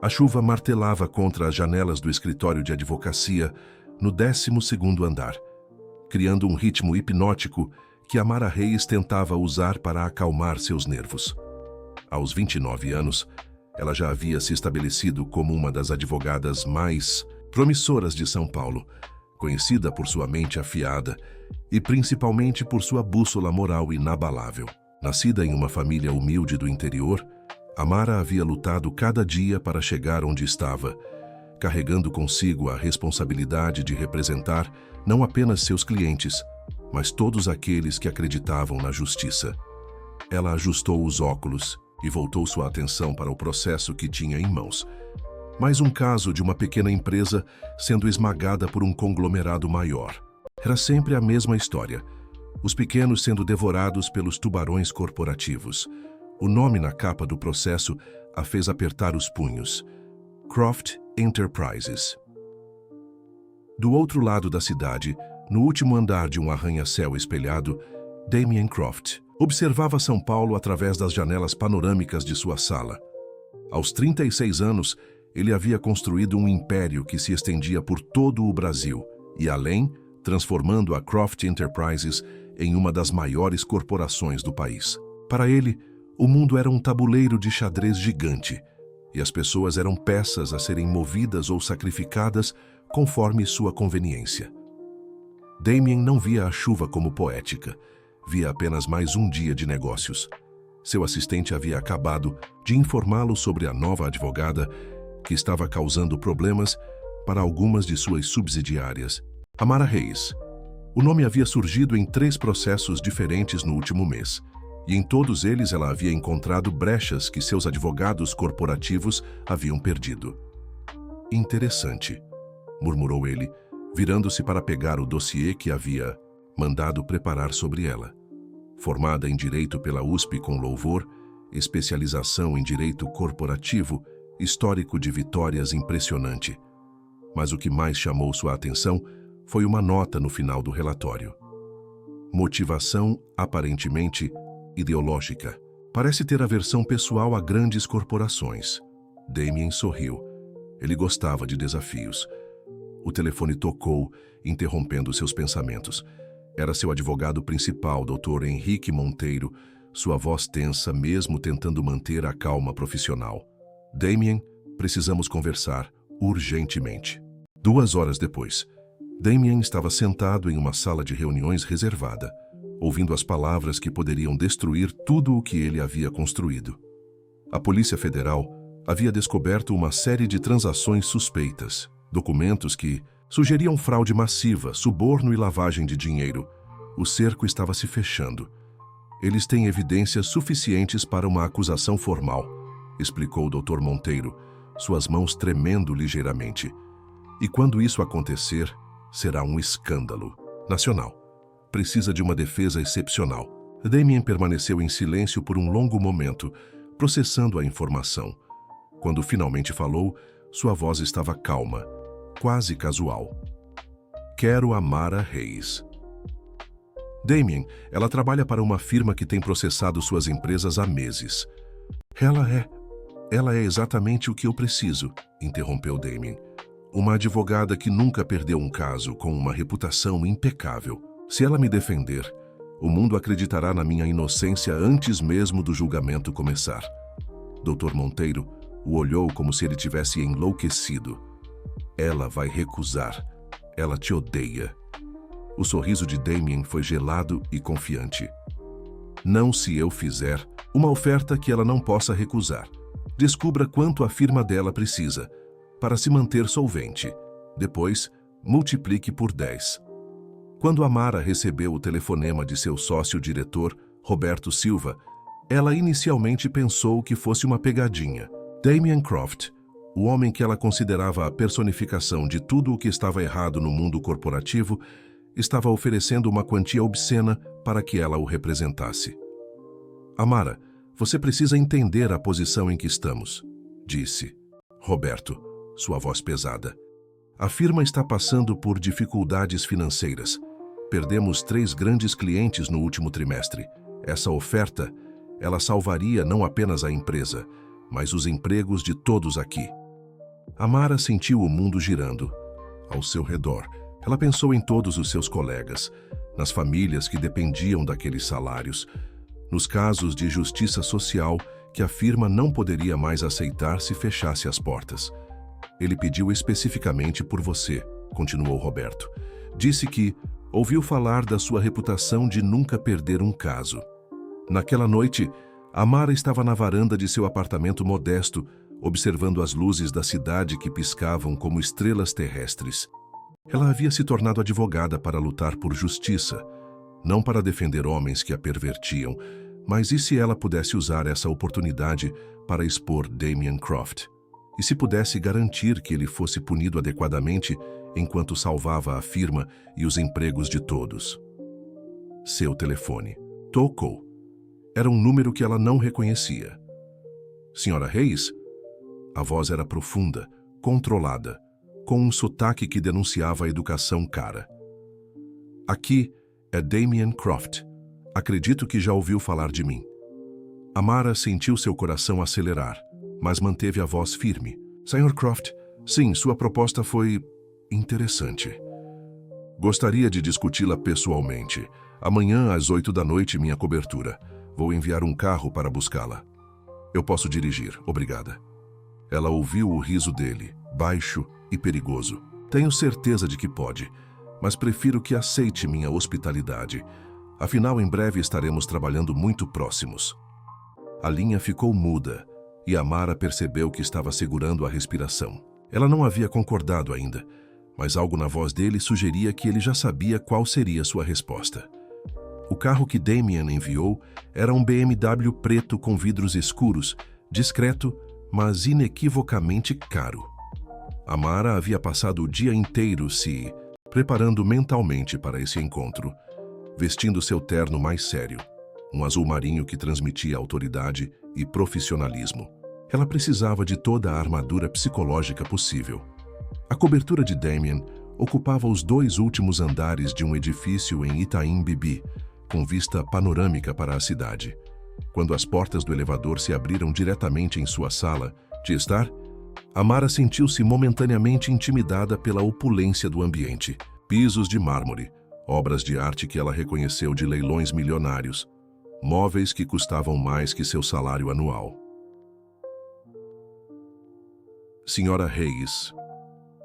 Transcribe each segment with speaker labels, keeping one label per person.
Speaker 1: A chuva martelava contra as janelas do escritório de advocacia no 12º andar, criando um ritmo hipnótico que Amara Reis tentava usar para acalmar seus nervos. Aos 29 anos, ela já havia se estabelecido como uma das advogadas mais promissoras de São Paulo, conhecida por sua mente afiada e principalmente por sua bússola moral inabalável. Nascida em uma família humilde do interior, Amara havia lutado cada dia para chegar onde estava, carregando consigo a responsabilidade de representar não apenas seus clientes, mas todos aqueles que acreditavam na justiça. Ela ajustou os óculos e voltou sua atenção para o processo que tinha em mãos. Mais um caso de uma pequena empresa sendo esmagada por um conglomerado maior. Era sempre a mesma história. Os pequenos sendo devorados pelos tubarões corporativos. O nome na capa do processo a fez apertar os punhos. Croft Enterprises. Do outro lado da cidade, no último andar de um arranha-céu espelhado, Damien Croft observava São Paulo através das janelas panorâmicas de sua sala. Aos 36 anos, ele havia construído um império que se estendia por todo o Brasil e além, transformando a Croft Enterprises em uma das maiores corporações do país. Para ele, o mundo era um tabuleiro de xadrez gigante e as pessoas eram peças a serem movidas ou sacrificadas conforme sua conveniência. Damien não via a chuva como poética, via apenas mais um dia de negócios. Seu assistente havia acabado de informá-lo sobre a nova advogada que estava causando problemas para algumas de suas subsidiárias. Amara Reis. O nome havia surgido em 3 processos diferentes no último mês, e em todos eles ela havia encontrado brechas que seus advogados corporativos haviam perdido. Interessante, murmurou ele, virando-se para pegar o dossiê que havia mandado preparar sobre ela. Formada em Direito pela USP com louvor, especialização em Direito Corporativo, histórico de vitórias impressionante. Mas o que mais chamou sua atenção foi uma nota no final do relatório. Motivação aparentemente ideológica. Parece ter aversão pessoal a grandes corporações. Damien sorriu. Ele gostava de desafios. O telefone tocou, interrompendo seus pensamentos. Era seu advogado principal, Dr. Henrique Monteiro, sua voz tensa mesmo tentando manter a calma profissional. Damien, precisamos conversar, urgentemente. 2 horas depois, Damien estava sentado em uma sala de reuniões reservada, ouvindo as palavras que poderiam destruir tudo o que ele havia construído. A Polícia Federal havia descoberto uma série de transações suspeitas, documentos que sugeriam fraude massiva, suborno e lavagem de dinheiro. O cerco estava se fechando. Eles têm evidências suficientes para uma acusação formal, explicou o Dr. Monteiro, suas mãos tremendo ligeiramente. E quando isso acontecer, será um escândalo nacional. Precisa de uma defesa excepcional. Damien permaneceu em silêncio por um longo momento, processando a informação. Quando finalmente falou, sua voz estava calma, quase casual. Quero Amara Reis. Damien, ela trabalha para uma firma que tem processado suas empresas há meses. Ela é exatamente o que eu preciso, interrompeu Damien. Uma advogada que nunca perdeu um caso, com uma reputação impecável. Se ela me defender, o mundo acreditará na minha inocência antes mesmo do julgamento começar. Dr. Monteiro o olhou como se ele tivesse enlouquecido. Ela vai recusar. Ela te odeia. O sorriso de Damien foi gelado e confiante. Não se eu fizer uma oferta que ela não possa recusar. Descubra quanto a firma dela precisa para se manter solvente. Depois, multiplique por 10. Quando Amara recebeu o telefonema de seu sócio-diretor, Roberto Silva, ela inicialmente pensou que fosse uma pegadinha. Damien Croft, o homem que ela considerava a personificação de tudo o que estava errado no mundo corporativo, estava oferecendo uma quantia obscena para que ela o representasse. Amara, você precisa entender a posição em que estamos, disse Roberto, sua voz pesada. A firma está passando por dificuldades financeiras. Perdemos 3 grandes clientes no último trimestre. Essa oferta, ela salvaria não apenas a empresa, mas os empregos de todos aqui. Amara sentiu o mundo girando ao seu redor. Ela pensou em todos os seus colegas, nas famílias que dependiam daqueles salários, nos casos de justiça social que a firma não poderia mais aceitar se fechasse as portas. Ele pediu especificamente por você, continuou Roberto. Disse que ouviu falar da sua reputação de nunca perder um caso. Naquela noite, Amara estava na varanda de seu apartamento modesto, observando as luzes da cidade que piscavam como estrelas terrestres. Ela havia se tornado advogada para lutar por justiça, não para defender homens que a pervertiam, mas e se ela pudesse usar essa oportunidade para expor Damien Croft? E se pudesse garantir que ele fosse punido adequadamente enquanto salvava a firma e os empregos de todos? Seu telefone tocou. Era um número que ela não reconhecia. Senhora Reis? A voz era profunda, controlada, com um sotaque que denunciava a educação cara. Aqui é Damien Croft. Acredito que já ouviu falar de mim. Amara sentiu seu coração acelerar, mas manteve a voz firme. Sr. Croft, sim, sua proposta foi interessante. Gostaria de discuti-la pessoalmente. Amanhã, às 8 da noite, minha cobertura. Vou enviar um carro para buscá-la. Eu posso dirigir, obrigada. Ela ouviu o riso dele, baixo e perigoso. Tenho certeza de que pode, mas prefiro que aceite minha hospitalidade. Afinal, em breve estaremos trabalhando muito próximos. A linha ficou muda e Amara percebeu que estava segurando a respiração. Ela não havia concordado ainda, mas algo na voz dele sugeria que ele já sabia qual seria sua resposta. O carro que Damien enviou era um BMW preto com vidros escuros, discreto, mas inequivocamente caro. Amara havia passado o dia inteiro se preparando mentalmente para esse encontro, vestindo seu terno mais sério, um azul marinho que transmitia autoridade e profissionalismo. Ela precisava de toda a armadura psicológica possível. A cobertura de Damien ocupava os 2 últimos andares de um edifício em Itaim Bibi, com vista panorâmica para a cidade. Quando as portas do elevador se abriram diretamente em sua sala de estar, Amara sentiu-se momentaneamente intimidada pela opulência do ambiente. Pisos de mármore, obras de arte que ela reconheceu de leilões milionários, móveis que custavam mais que seu salário anual. Senhora Reis.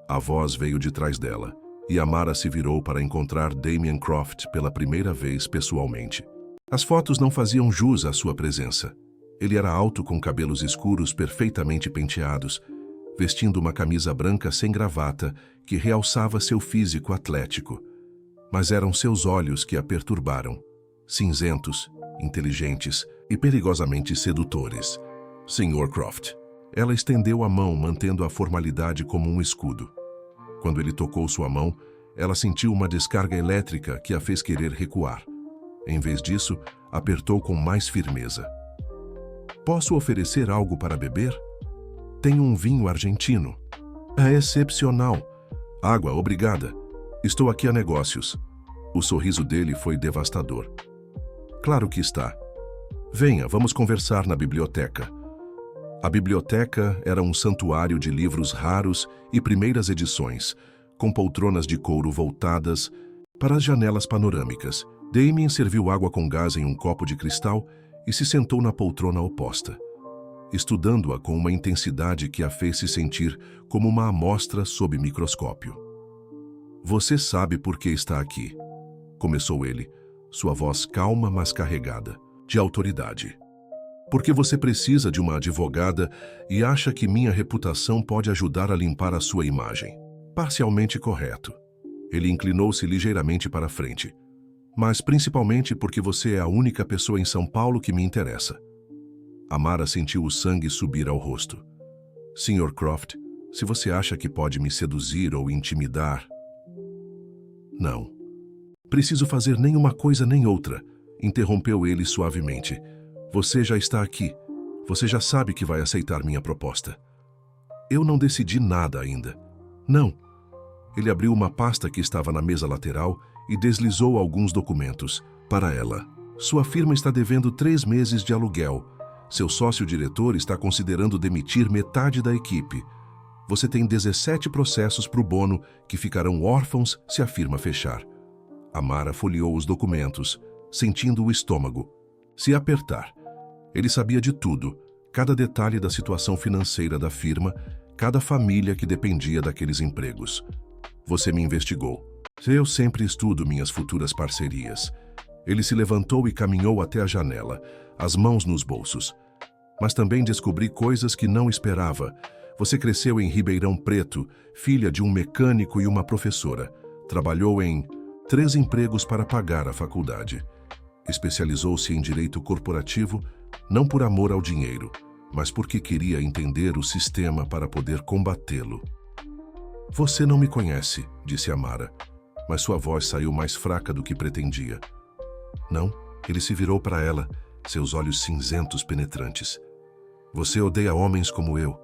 Speaker 1: A voz veio de trás dela, e Amara se virou para encontrar Damien Croft pela primeira vez pessoalmente. As fotos não faziam jus à sua presença. Ele era alto com cabelos escuros perfeitamente penteados, vestindo uma camisa branca sem gravata que realçava seu físico atlético. Mas eram seus olhos que a perturbaram, cinzentos, inteligentes e perigosamente sedutores. Sr. Croft. Ela estendeu a mão, mantendo a formalidade como um escudo. Quando ele tocou sua mão, ela sentiu uma descarga elétrica que a fez querer recuar. Em vez disso, apertou com mais firmeza. Posso oferecer algo para beber? Tenho um vinho argentino. É excepcional. Água, obrigada. Estou aqui a negócios. O sorriso dele foi devastador. Claro que está. Venha, vamos conversar na biblioteca. A biblioteca era um santuário de livros raros e primeiras edições, com poltronas de couro voltadas para as janelas panorâmicas. Damien serviu água com gás em um copo de cristal e se sentou na poltrona oposta, estudando-a com uma intensidade que a fez se sentir como uma amostra sob microscópio. Você sabe por que está aqui, começou ele, sua voz calma mas carregada de autoridade. Porque você precisa de uma advogada e acha que minha reputação pode ajudar a limpar a sua imagem. Parcialmente correto. Ele inclinou-se ligeiramente para frente. Mas principalmente porque você é a única pessoa em São Paulo que me interessa. Amara sentiu o sangue subir ao rosto. Sr. Croft, se você acha que pode me seduzir ou intimidar... Não. Preciso fazer nem uma coisa nem outra, interrompeu ele suavemente. Você já está aqui. Você já sabe que vai aceitar minha proposta. Eu não decidi nada ainda. Não. Ele abriu uma pasta que estava na mesa lateral e deslizou alguns documentos para ela. Sua firma está devendo 3 meses de aluguel. Seu sócio-diretor está considerando demitir metade da equipe. Você tem 17 processos pro bono que ficarão órfãos se a firma fechar. Amara folheou os documentos, sentindo o estômago se apertar. Ele sabia de tudo, cada detalhe da situação financeira da firma, cada família que dependia daqueles empregos. Você me investigou. Eu sempre estudo minhas futuras parcerias. Ele se levantou e caminhou até a janela, as mãos nos bolsos. Mas também descobri coisas que não esperava. Você cresceu em Ribeirão Preto, filha de um mecânico e uma professora. Trabalhou em 3 empregos para pagar a faculdade. Especializou-se em direito corporativo, não por amor ao dinheiro, mas porque queria entender o sistema para poder combatê-lo. Você não me conhece, disse Amara, mas sua voz saiu mais fraca do que pretendia. Não, ele se virou para ela, seus olhos cinzentos penetrantes. Você odeia homens como eu,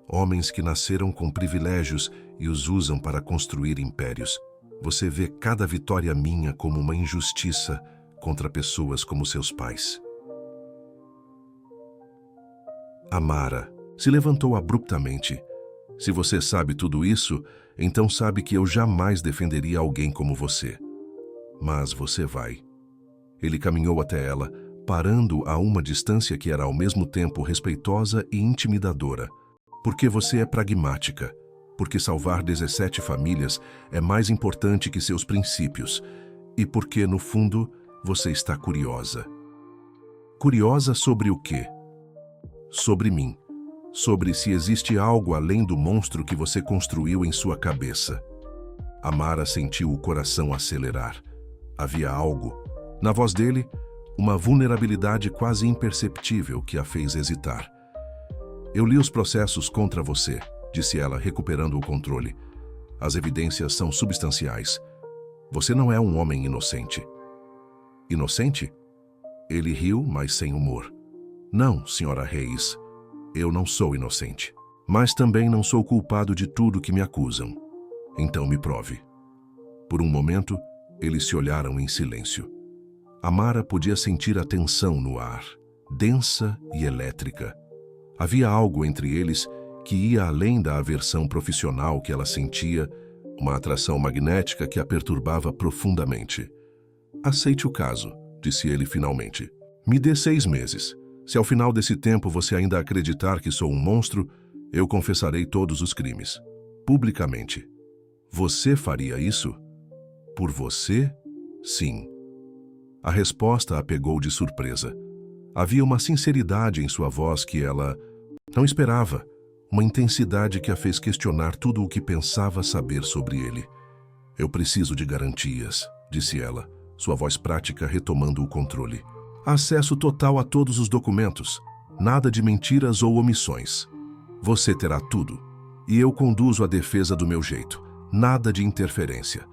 Speaker 1: homens que nasceram com privilégios e os usam para construir impérios. Você vê cada vitória minha como uma injustiça contra pessoas como seus pais. Amara se levantou abruptamente. Se você sabe tudo isso, então sabe que eu jamais defenderia alguém como você. Mas você vai. Ele caminhou até ela, parando a uma distância que era ao mesmo tempo respeitosa e intimidadora. Porque você é pragmática. Porque salvar 17 famílias é mais importante que seus princípios. E porque, no fundo, você está curiosa. Curiosa sobre o quê? Sobre mim. Sobre se existe algo além do monstro que você construiu em sua cabeça. Amara sentiu o coração acelerar. Havia algo. Na voz dele, uma vulnerabilidade quase imperceptível que a fez hesitar. Eu li os processos contra você, disse ela, recuperando o controle. As evidências são substanciais. Você não é um homem inocente. Inocente? Ele riu, mas sem humor. Não, senhora Reis. Eu não sou inocente. Mas também não sou culpado de tudo que me acusam. Então me prove. Por um momento, eles se olharam em silêncio. Amara podia sentir a tensão no ar, densa e elétrica. Havia algo entre eles que ia além da aversão profissional que ela sentia, uma atração magnética que a perturbava profundamente. Aceite o caso, disse ele finalmente. Me dê 6 meses. Se ao final desse tempo você ainda acreditar que sou um monstro, eu confessarei todos os crimes. Publicamente. Você faria isso? Por você? Sim. A resposta a pegou de surpresa. Havia uma sinceridade em sua voz que ela não esperava, uma intensidade que a fez questionar tudo o que pensava saber sobre ele. Eu preciso de garantias, disse ela, sua voz prática retomando o controle. Acesso total a todos os documentos, nada de mentiras ou omissões. Você terá tudo, e eu conduzo a defesa do meu jeito, nada de interferência.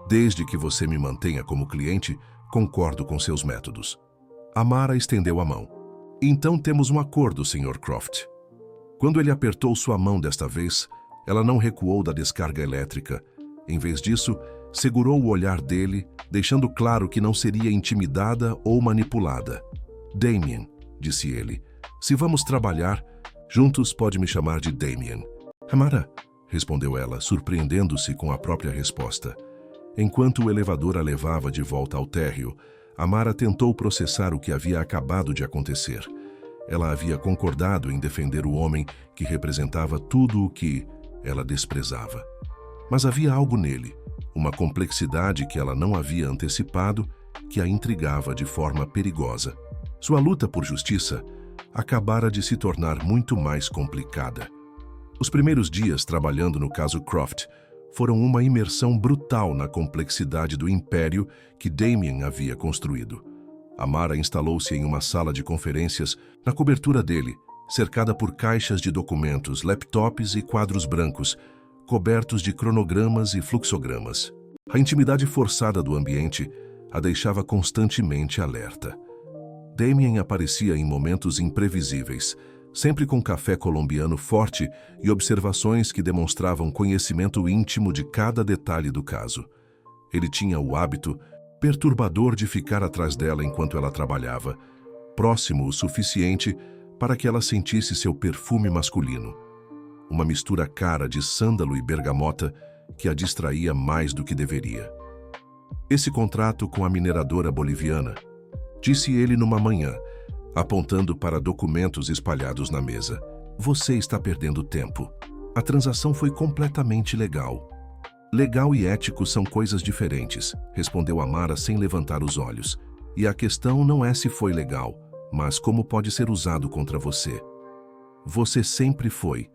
Speaker 1: Desde que você me mantenha como cliente, concordo com seus métodos. Amara estendeu a mão. Então temos um acordo, Sr. Croft. Quando ele apertou sua mão desta vez, ela não recuou da descarga elétrica. Em vez disso, segurou o olhar dele, deixando claro que não seria intimidada ou manipulada. Damien, disse ele, se vamos trabalhar, juntos pode me chamar de Damien. Amara, respondeu ela, surpreendendo-se com a própria resposta. Enquanto o elevador a levava de volta ao térreo, Amara tentou processar o que havia acabado de acontecer. Ela havia concordado em defender o homem que representava tudo o que ela desprezava. Mas havia algo nele, uma complexidade que ela não havia antecipado, que a intrigava de forma perigosa. Sua luta por justiça acabara de se tornar muito mais complicada. Os primeiros dias trabalhando no caso Croft foram uma imersão brutal na complexidade do império que Damien havia construído. Amara instalou-se em uma sala de conferências na cobertura dele, cercada por caixas de documentos, laptops e quadros brancos, cobertos de cronogramas e fluxogramas. A intimidade forçada do ambiente a deixava constantemente alerta. Damien aparecia em momentos imprevisíveis, sempre com café colombiano forte e observações que demonstravam conhecimento íntimo de cada detalhe do caso. Ele tinha o hábito perturbador de ficar atrás dela enquanto ela trabalhava, próximo o suficiente para que ela sentisse seu perfume masculino. uma mistura cara de sândalo e bergamota que a distraía mais do que deveria. Esse contrato com a mineradora boliviana, disse ele numa manhã, apontando para documentos espalhados na mesa. Você está perdendo tempo. A transação foi completamente legal. Legal e ético são coisas diferentes, respondeu Amara sem levantar os olhos. E a questão não é se foi legal, mas como pode ser usado contra você. Você sempre foi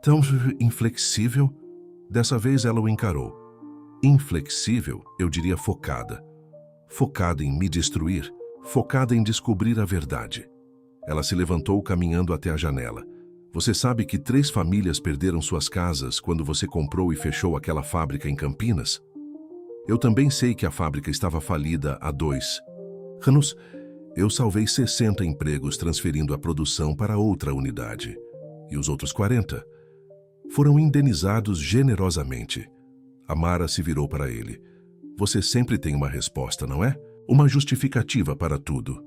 Speaker 1: tão inflexível. Dessa vez ela o encarou. Inflexível, eu diria focada. Focada em me destruir, focada em descobrir a verdade. Ela se levantou caminhando até a janela. Você sabe que 3 famílias perderam suas casas quando você comprou e fechou aquela fábrica em Campinas? Eu também sei que a fábrica estava falida há 2 anos. Eu salvei 60 empregos transferindo a produção para outra unidade. E os outros 40 foram indenizados generosamente. Amara se virou para ele. Você sempre tem uma resposta, não é? Uma justificativa para tudo.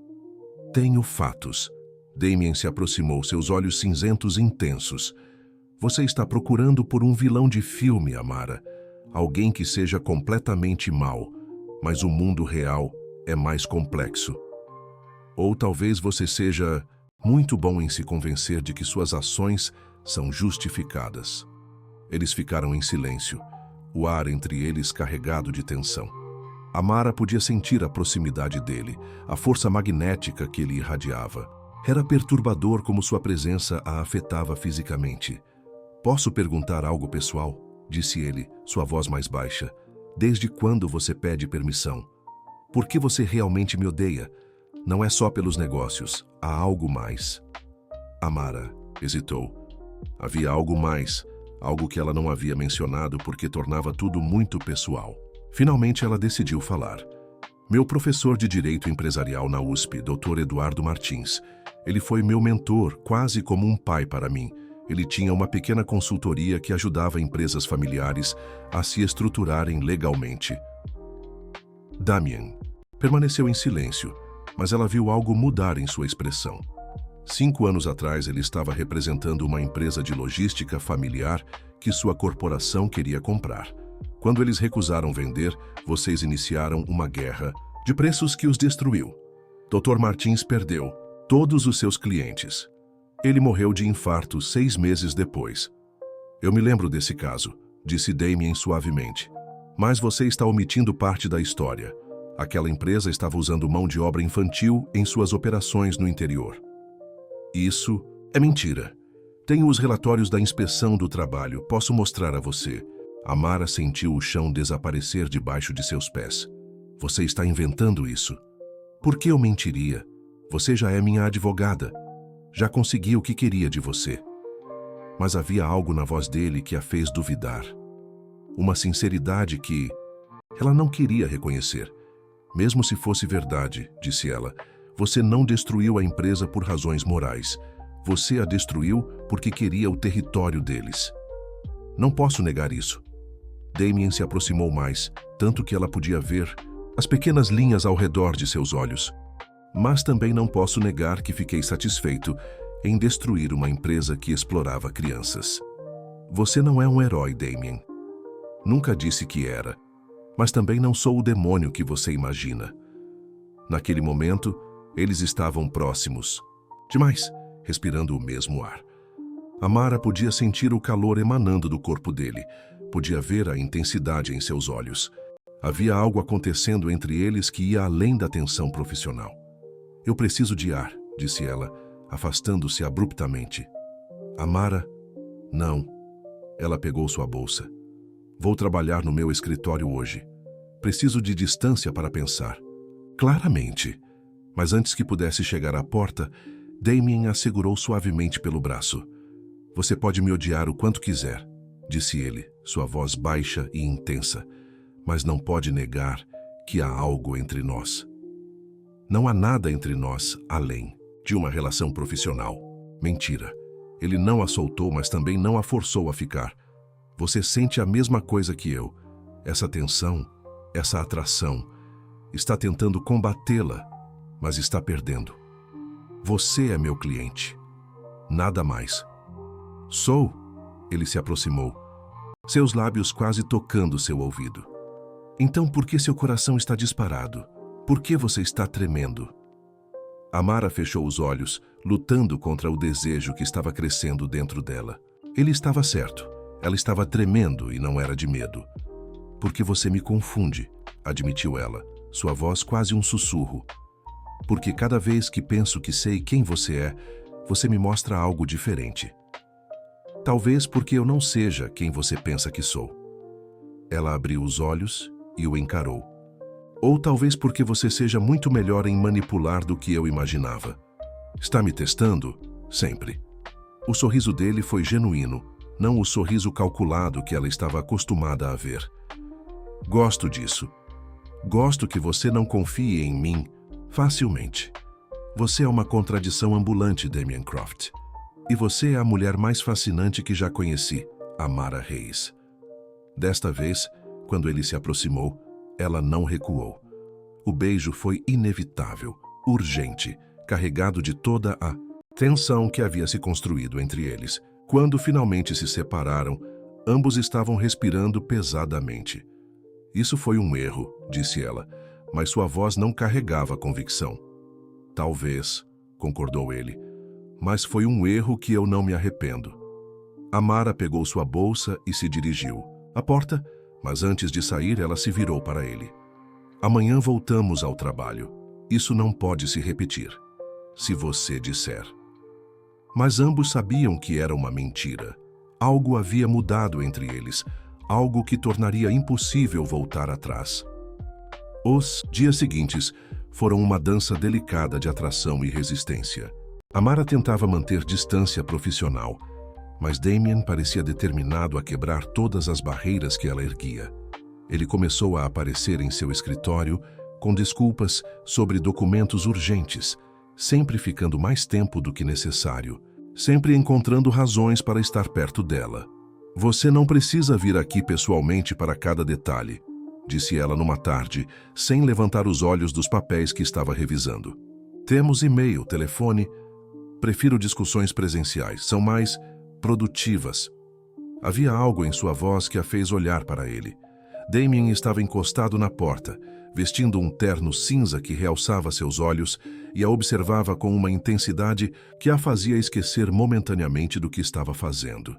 Speaker 1: Tenho fatos. Damien se aproximou, seus olhos cinzentos intensos. Você está procurando por um vilão de filme, Amara. Alguém que seja completamente mau. Mas o mundo real é mais complexo. Ou talvez você seja muito bom em se convencer de que suas ações são justificadas. Eles ficaram em silêncio, o ar entre eles carregado de tensão. Amara podia sentir a proximidade dele, a força magnética que ele irradiava. Era perturbador como sua presença a afetava fisicamente. Posso perguntar algo pessoal? Disse ele, sua voz mais baixa. Desde quando você pede permissão? Por que você realmente me odeia? Não é só pelos negócios, há algo mais. Amara hesitou. Havia algo mais, algo que ela não havia mencionado porque tornava tudo muito pessoal. Finalmente ela decidiu falar. Meu professor de Direito Empresarial na USP, Dr. Eduardo Martins. Ele foi meu mentor, quase como um pai para mim. Ele tinha uma pequena consultoria que ajudava empresas familiares a se estruturarem legalmente. Damien permaneceu em silêncio, mas ela viu algo mudar em sua expressão. 5 anos atrás, ele estava representando uma empresa de logística familiar que sua corporação queria comprar. Quando eles recusaram vender, vocês iniciaram uma guerra de preços que os destruiu. Dr. Martins perdeu todos os seus clientes. Ele morreu de infarto 6 meses depois. Eu me lembro desse caso, disse Damien suavemente. Mas você está omitindo parte da história. Aquela empresa estava usando mão de obra infantil em suas operações no interior. Isso é mentira. Tenho os relatórios da inspeção do trabalho, posso mostrar a você. Amara sentiu o chão desaparecer debaixo de seus pés. Você está inventando isso. Por que eu mentiria? Você já é minha advogada. Já consegui o que queria de você. Mas havia algo na voz dele que a fez duvidar. Uma sinceridade que ela não queria reconhecer. Mesmo se fosse verdade, disse ela, você não destruiu a empresa por razões morais. Você a destruiu porque queria o território deles. Não posso negar isso. Damien se aproximou mais, tanto que ela podia ver as pequenas linhas ao redor de seus olhos. Mas também não posso negar que fiquei satisfeito em destruir uma empresa que explorava crianças. Você não é um herói, Damien. Nunca disse que era, mas também não sou o demônio que você imagina. Naquele momento, eles estavam próximos. Demais, respirando o mesmo ar. Amara podia sentir o calor emanando do corpo dele. Podia ver a intensidade em seus olhos. Havia algo acontecendo entre eles que ia além da tensão profissional. Eu preciso de ar, disse ela, afastando-se abruptamente. Amara, não. Ela pegou sua bolsa. Vou trabalhar no meu escritório hoje. Preciso de distância para pensar. Claramente. Mas antes que pudesse chegar à porta, Damien a segurou suavemente pelo braço. Você pode me odiar o quanto quiser, disse ele, sua voz baixa e intensa, mas não pode negar que há algo entre nós. Não há nada entre nós além de uma relação profissional. Mentira. Ele não a soltou, mas também não a forçou a ficar. Você sente a mesma coisa que eu. Essa tensão, essa atração. Está tentando combatê-la, mas está perdendo. Você é meu cliente. Nada mais. Sou. Ele se aproximou, seus lábios quase tocando seu ouvido. Então por que seu coração está disparado? Por que você está tremendo? Amara fechou os olhos, lutando contra o desejo que estava crescendo dentro dela. Ele estava certo. Ela estava tremendo e não era de medo. Porque você me confunde, admitiu ela, sua voz quase um sussurro. Porque cada vez que penso que sei quem você é, você me mostra algo diferente. Talvez porque eu não seja quem você pensa que sou. Ela abriu os olhos e o encarou. Ou talvez porque você seja muito melhor em manipular do que eu imaginava. Está me testando? Sempre. O sorriso dele foi genuíno, não o sorriso calculado que ela estava acostumada a ver. Gosto disso. Gosto que você não confie em mim facilmente. Você é uma contradição ambulante, Damien Croft. E você é a mulher mais fascinante que já conheci, Amara Reis. Desta vez, quando ele se aproximou, ela não recuou. O beijo foi inevitável, urgente, carregado de toda a tensão que havia se construído entre eles. Quando finalmente se separaram, ambos estavam respirando pesadamente. Isso foi um erro, disse ela, mas sua voz não carregava convicção. Talvez, concordou ele, mas foi um erro que eu não me arrependo. Amara pegou sua bolsa e se dirigiu à porta, mas antes de sair ela se virou para ele. Amanhã voltamos ao trabalho. Isso não pode se repetir, se você disser. Mas ambos sabiam que era uma mentira. Algo havia mudado entre eles, algo que tornaria impossível voltar atrás. Os dias seguintes foram uma dança delicada de atração e resistência. Amara tentava manter distância profissional, mas Damien parecia determinado a quebrar todas as barreiras que ela erguia. Ele começou a aparecer em seu escritório com desculpas sobre documentos urgentes, sempre ficando mais tempo do que necessário, sempre encontrando razões para estar perto dela. Você não precisa vir aqui pessoalmente para cada detalhe, disse ela numa tarde, sem levantar os olhos dos papéis que estava revisando. Temos e-mail, telefone. Prefiro discussões presenciais, são mais produtivas. Havia algo em sua voz que a fez olhar para ele. Damien estava encostado na porta, vestindo um terno cinza que realçava seus olhos e a observava com uma intensidade que a fazia esquecer momentaneamente do que estava fazendo.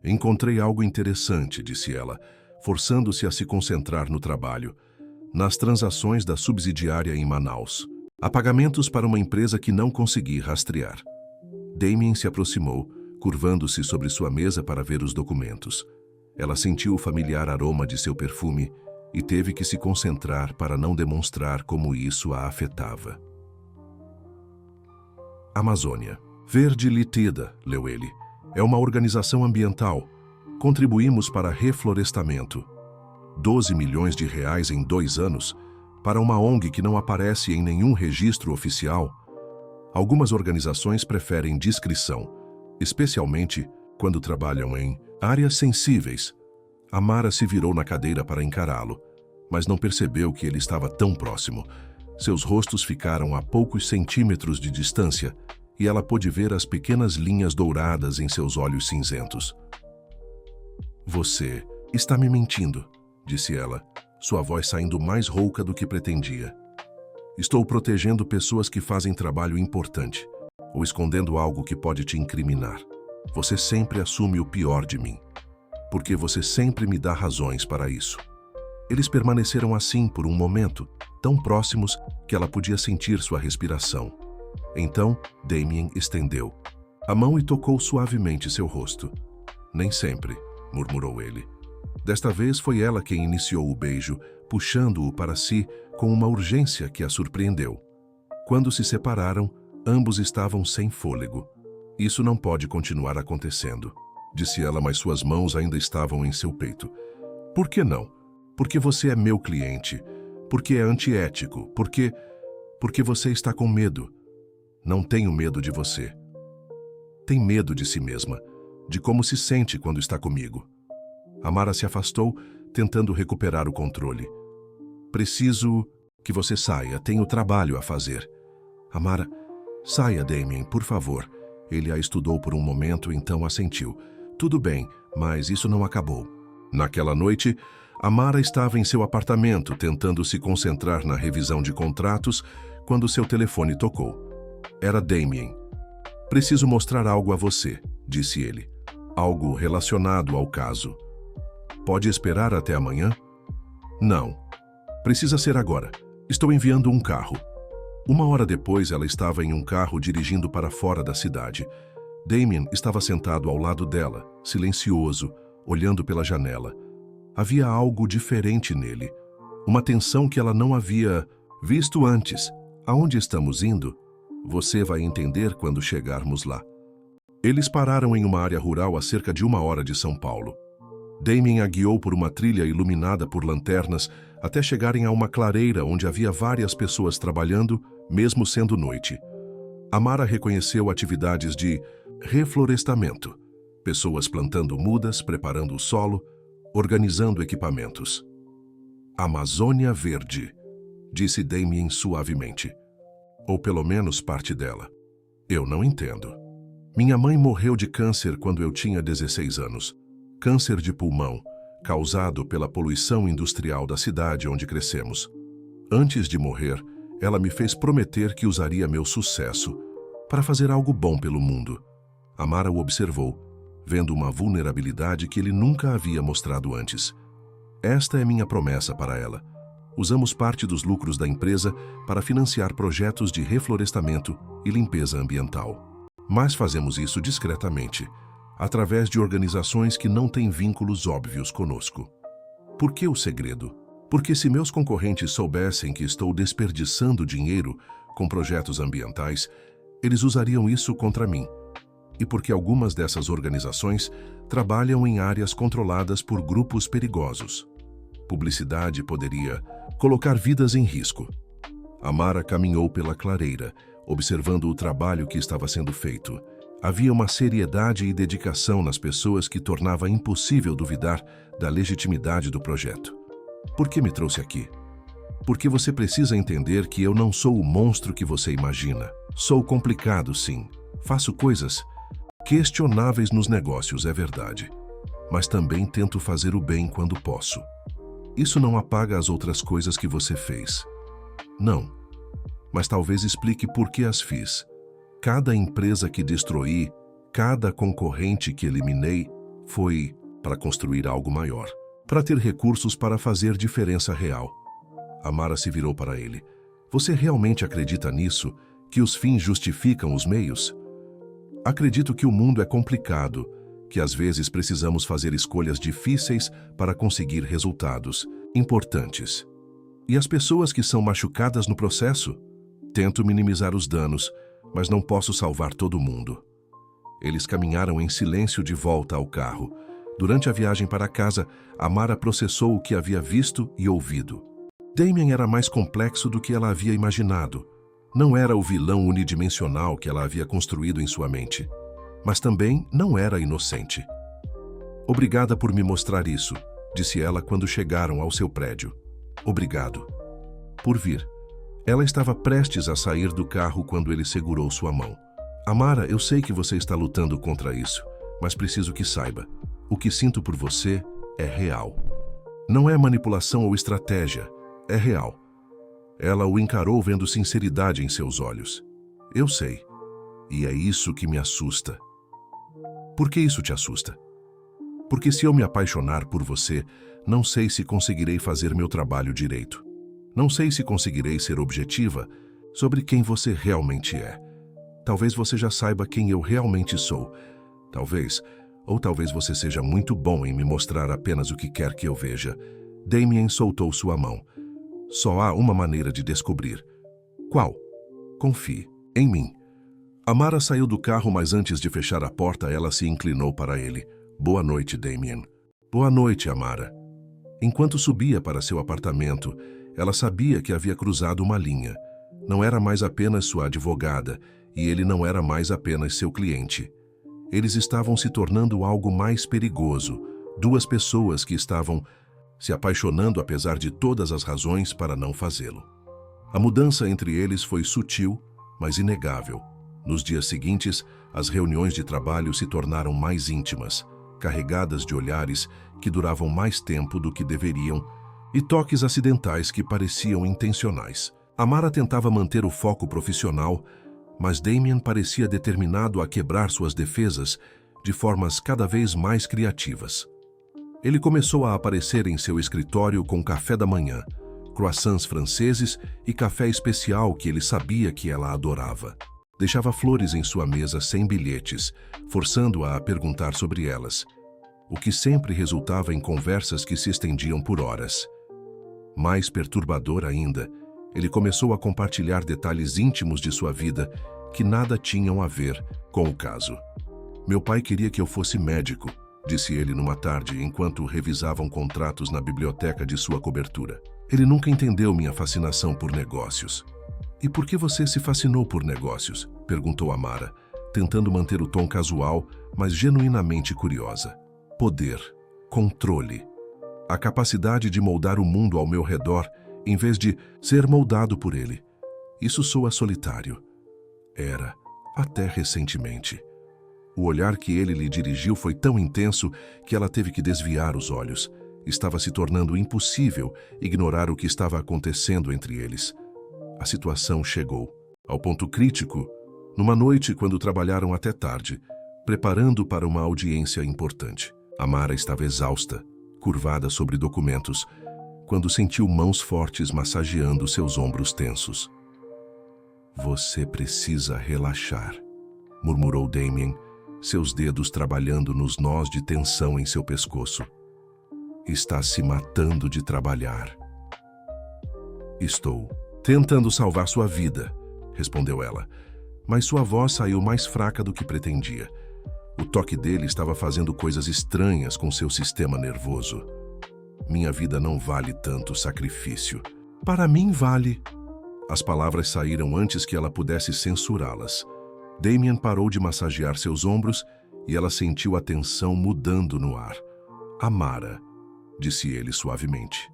Speaker 1: Encontrei algo interessante, disse ela, forçando-se a se concentrar no trabalho, nas transações da subsidiária em Manaus. Há pagamentos para uma empresa que não consegui rastrear. Damien se aproximou, curvando-se sobre sua mesa para ver os documentos. Ela sentiu o familiar aroma de seu perfume e teve que se concentrar para não demonstrar como isso a afetava. Amazônia. Verde Litida, leu ele. É uma organização ambiental. Contribuímos para reflorestamento. 12 milhões de reais em 2 anos para uma ONG que não aparece em nenhum registro oficial. Algumas organizações preferem discrição, especialmente quando trabalham em áreas sensíveis. Amara se virou na cadeira para encará-lo, mas não percebeu que ele estava tão próximo. Seus rostos ficaram a poucos centímetros de distância e ela pôde ver as pequenas linhas douradas em seus olhos cinzentos. Você está me mentindo, disse ela, sua voz saindo mais rouca do que pretendia. Estou protegendo pessoas que fazem trabalho importante, ou escondendo algo que pode te incriminar. Você sempre assume o pior de mim, porque você sempre me dá razões para isso. Eles permaneceram assim por um momento, tão próximos que ela podia sentir sua respiração. Então, Damien estendeu a mão e tocou suavemente seu rosto. Nem sempre, murmurou ele. Desta vez foi ela quem iniciou o beijo, puxando-o para si com uma urgência que a surpreendeu. Quando se separaram, ambos estavam sem fôlego. Isso não pode continuar acontecendo, disse ela, mas suas mãos ainda estavam em seu peito. Por que não? Porque você é meu cliente. Porque é antiético. Porque você está com medo. Não tenho medo de você. Tem medo de si mesma, de como se sente quando está comigo. Amara se afastou, tentando recuperar o controle. Preciso que você saia, tenho trabalho a fazer. Amara, saia, Damien, por favor. Ele a estudou por um momento, então assentiu. Tudo bem, Mas isso não acabou. Naquela noite, Amara estava em seu apartamento tentando se concentrar na revisão de contratos quando seu telefone tocou. Era Damien. "Preciso mostrar algo a você", disse ele. "Algo relacionado ao caso." "Pode esperar até amanhã?" "Não. Precisa ser agora. Estou enviando um carro." 1 hora depois, ela estava em um carro dirigindo para fora da cidade. Damien estava sentado ao lado dela, silencioso, olhando pela janela. Havia algo diferente nele, uma tensão que ela não havia visto antes. "Aonde estamos indo? Você vai entender quando chegarmos lá." Eles pararam em uma área rural a cerca de 1 hora de São Paulo. Damien a guiou por uma trilha iluminada por lanternas até chegarem a uma clareira onde havia várias pessoas trabalhando, mesmo sendo noite. Amara reconheceu atividades de reflorestamento, pessoas plantando mudas, preparando o solo, organizando equipamentos. "Amazônia Verde", disse Damien suavemente. "Ou pelo menos parte dela. Eu não entendo. Minha mãe morreu de câncer quando eu tinha 16 anos. Câncer de pulmão, causado pela poluição industrial da cidade onde crescemos. Antes de morrer, ela me fez prometer que usaria meu sucesso para fazer algo bom pelo mundo." Amara o observou, vendo uma vulnerabilidade que ele nunca havia mostrado antes. "Esta é minha promessa para ela. Usamos parte dos lucros da empresa para financiar projetos de reflorestamento e limpeza ambiental. Mas fazemos isso discretamente, através de organizações que não têm vínculos óbvios conosco." "Por que o segredo?" "Porque se meus concorrentes soubessem que estou desperdiçando dinheiro com projetos ambientais, eles usariam isso contra mim. E porque algumas dessas organizações trabalham em áreas controladas por grupos perigosos. Publicidade poderia colocar vidas em risco." Amara caminhou pela clareira, observando o trabalho que estava sendo feito. Havia uma seriedade e dedicação nas pessoas que tornava impossível duvidar da legitimidade do projeto. "Por que me trouxe aqui?" "Porque você precisa entender que eu não sou o monstro que você imagina. Sou complicado, sim. Faço coisas questionáveis nos negócios, é verdade. Mas também tento fazer o bem quando posso. Isso não apaga as outras coisas que você fez. Não. Mas talvez explique por que as fiz. Cada empresa que destruí, cada concorrente que eliminei, foi para construir algo maior. Para ter recursos para fazer diferença real." Amara se virou para ele. "Você realmente acredita nisso? Que os fins justificam os meios?" "Acredito que o mundo é complicado, que às vezes precisamos fazer escolhas difíceis para conseguir resultados importantes. E as pessoas que são machucadas no processo? Tento minimizar os danos, mas não posso salvar todo mundo." Eles caminharam em silêncio de volta ao carro. Durante a viagem para casa, Amara processou o que havia visto e ouvido. Damien era mais complexo do que ela havia imaginado. Não era o vilão unidimensional que ela havia construído em sua mente. Mas também não era inocente. "Obrigada por me mostrar isso", disse ela quando chegaram ao seu prédio. "Obrigado por vir." Ela estava prestes a sair do carro quando ele segurou sua mão. "Amara, eu sei que você está lutando contra isso, mas preciso que saiba. O que sinto por você é real. Não é manipulação ou estratégia, é real." Ela o encarou vendo sinceridade em seus olhos. "Eu sei. E é isso que me assusta." "Por que isso te assusta?" "Porque se eu me apaixonar por você, não sei se conseguirei fazer meu trabalho direito. Não sei se conseguirei ser objetiva sobre quem você realmente é. Talvez você já saiba quem eu realmente sou. Talvez, ou talvez você seja muito bom em me mostrar apenas o que quer que eu veja." Damien soltou sua mão. "Só há uma maneira de descobrir." "Qual?" "Confie em mim." Amara saiu do carro, mas antes de fechar a porta, ela se inclinou para ele. "Boa noite, Damien." "Boa noite, Amara." Enquanto subia para seu apartamento, ela sabia que havia cruzado uma linha. Não era mais apenas sua advogada, e ele não era mais apenas seu cliente. Eles estavam se tornando algo mais perigoso, duas pessoas que estavam se apaixonando apesar de todas as razões para não fazê-lo. A mudança entre eles foi sutil, mas inegável. Nos dias seguintes, as reuniões de trabalho se tornaram mais íntimas. carregadas de olhares que duravam mais tempo do que deveriam e toques acidentais que pareciam intencionais. Amara tentava manter o foco profissional, mas Damien parecia determinado a quebrar suas defesas de formas cada vez mais criativas. Ele começou a aparecer em seu escritório com café da manhã, croissants franceses e café especial que ele sabia que ela adorava. Deixava flores em sua mesa sem bilhetes, forçando-a a perguntar sobre elas, o que sempre resultava em conversas que se estendiam por horas. Mais perturbador ainda, ele começou a compartilhar detalhes íntimos de sua vida que nada tinham a ver com o caso. Meu pai queria que eu fosse médico, disse ele numa tarde enquanto revisavam contratos na biblioteca de sua cobertura. Ele nunca entendeu minha fascinação por negócios. E por que você se fascinou por negócios? Perguntou Amara, tentando manter o tom casual, mas genuinamente curiosa. Poder, controle, a capacidade de moldar o mundo ao meu redor em vez de ser moldado por ele. Isso soa solitário. Era, até recentemente. O olhar que ele lhe dirigiu foi tão intenso que ela teve que desviar os olhos. Estava se tornando impossível ignorar o que estava acontecendo entre eles. A situação chegou ao ponto crítico numa noite quando trabalharam até tarde, preparando para uma audiência importante. Amara estava exausta, curvada sobre documentos, quando sentiu mãos fortes massageando seus ombros tensos. Você precisa relaxar, murmurou Damien, seus dedos trabalhando nos nós de tensão em seu pescoço. Está se matando de trabalhar. Estou tentando salvar sua vida, respondeu ela, mas sua voz saiu mais fraca do que pretendia. O toque dele estava fazendo coisas estranhas com seu sistema nervoso. Minha vida não vale tanto sacrifício. Para mim vale. As palavras saíram antes que ela pudesse censurá-las. Damien parou de massagear seus ombros e ela sentiu a tensão mudando no ar. Amara, disse ele suavemente.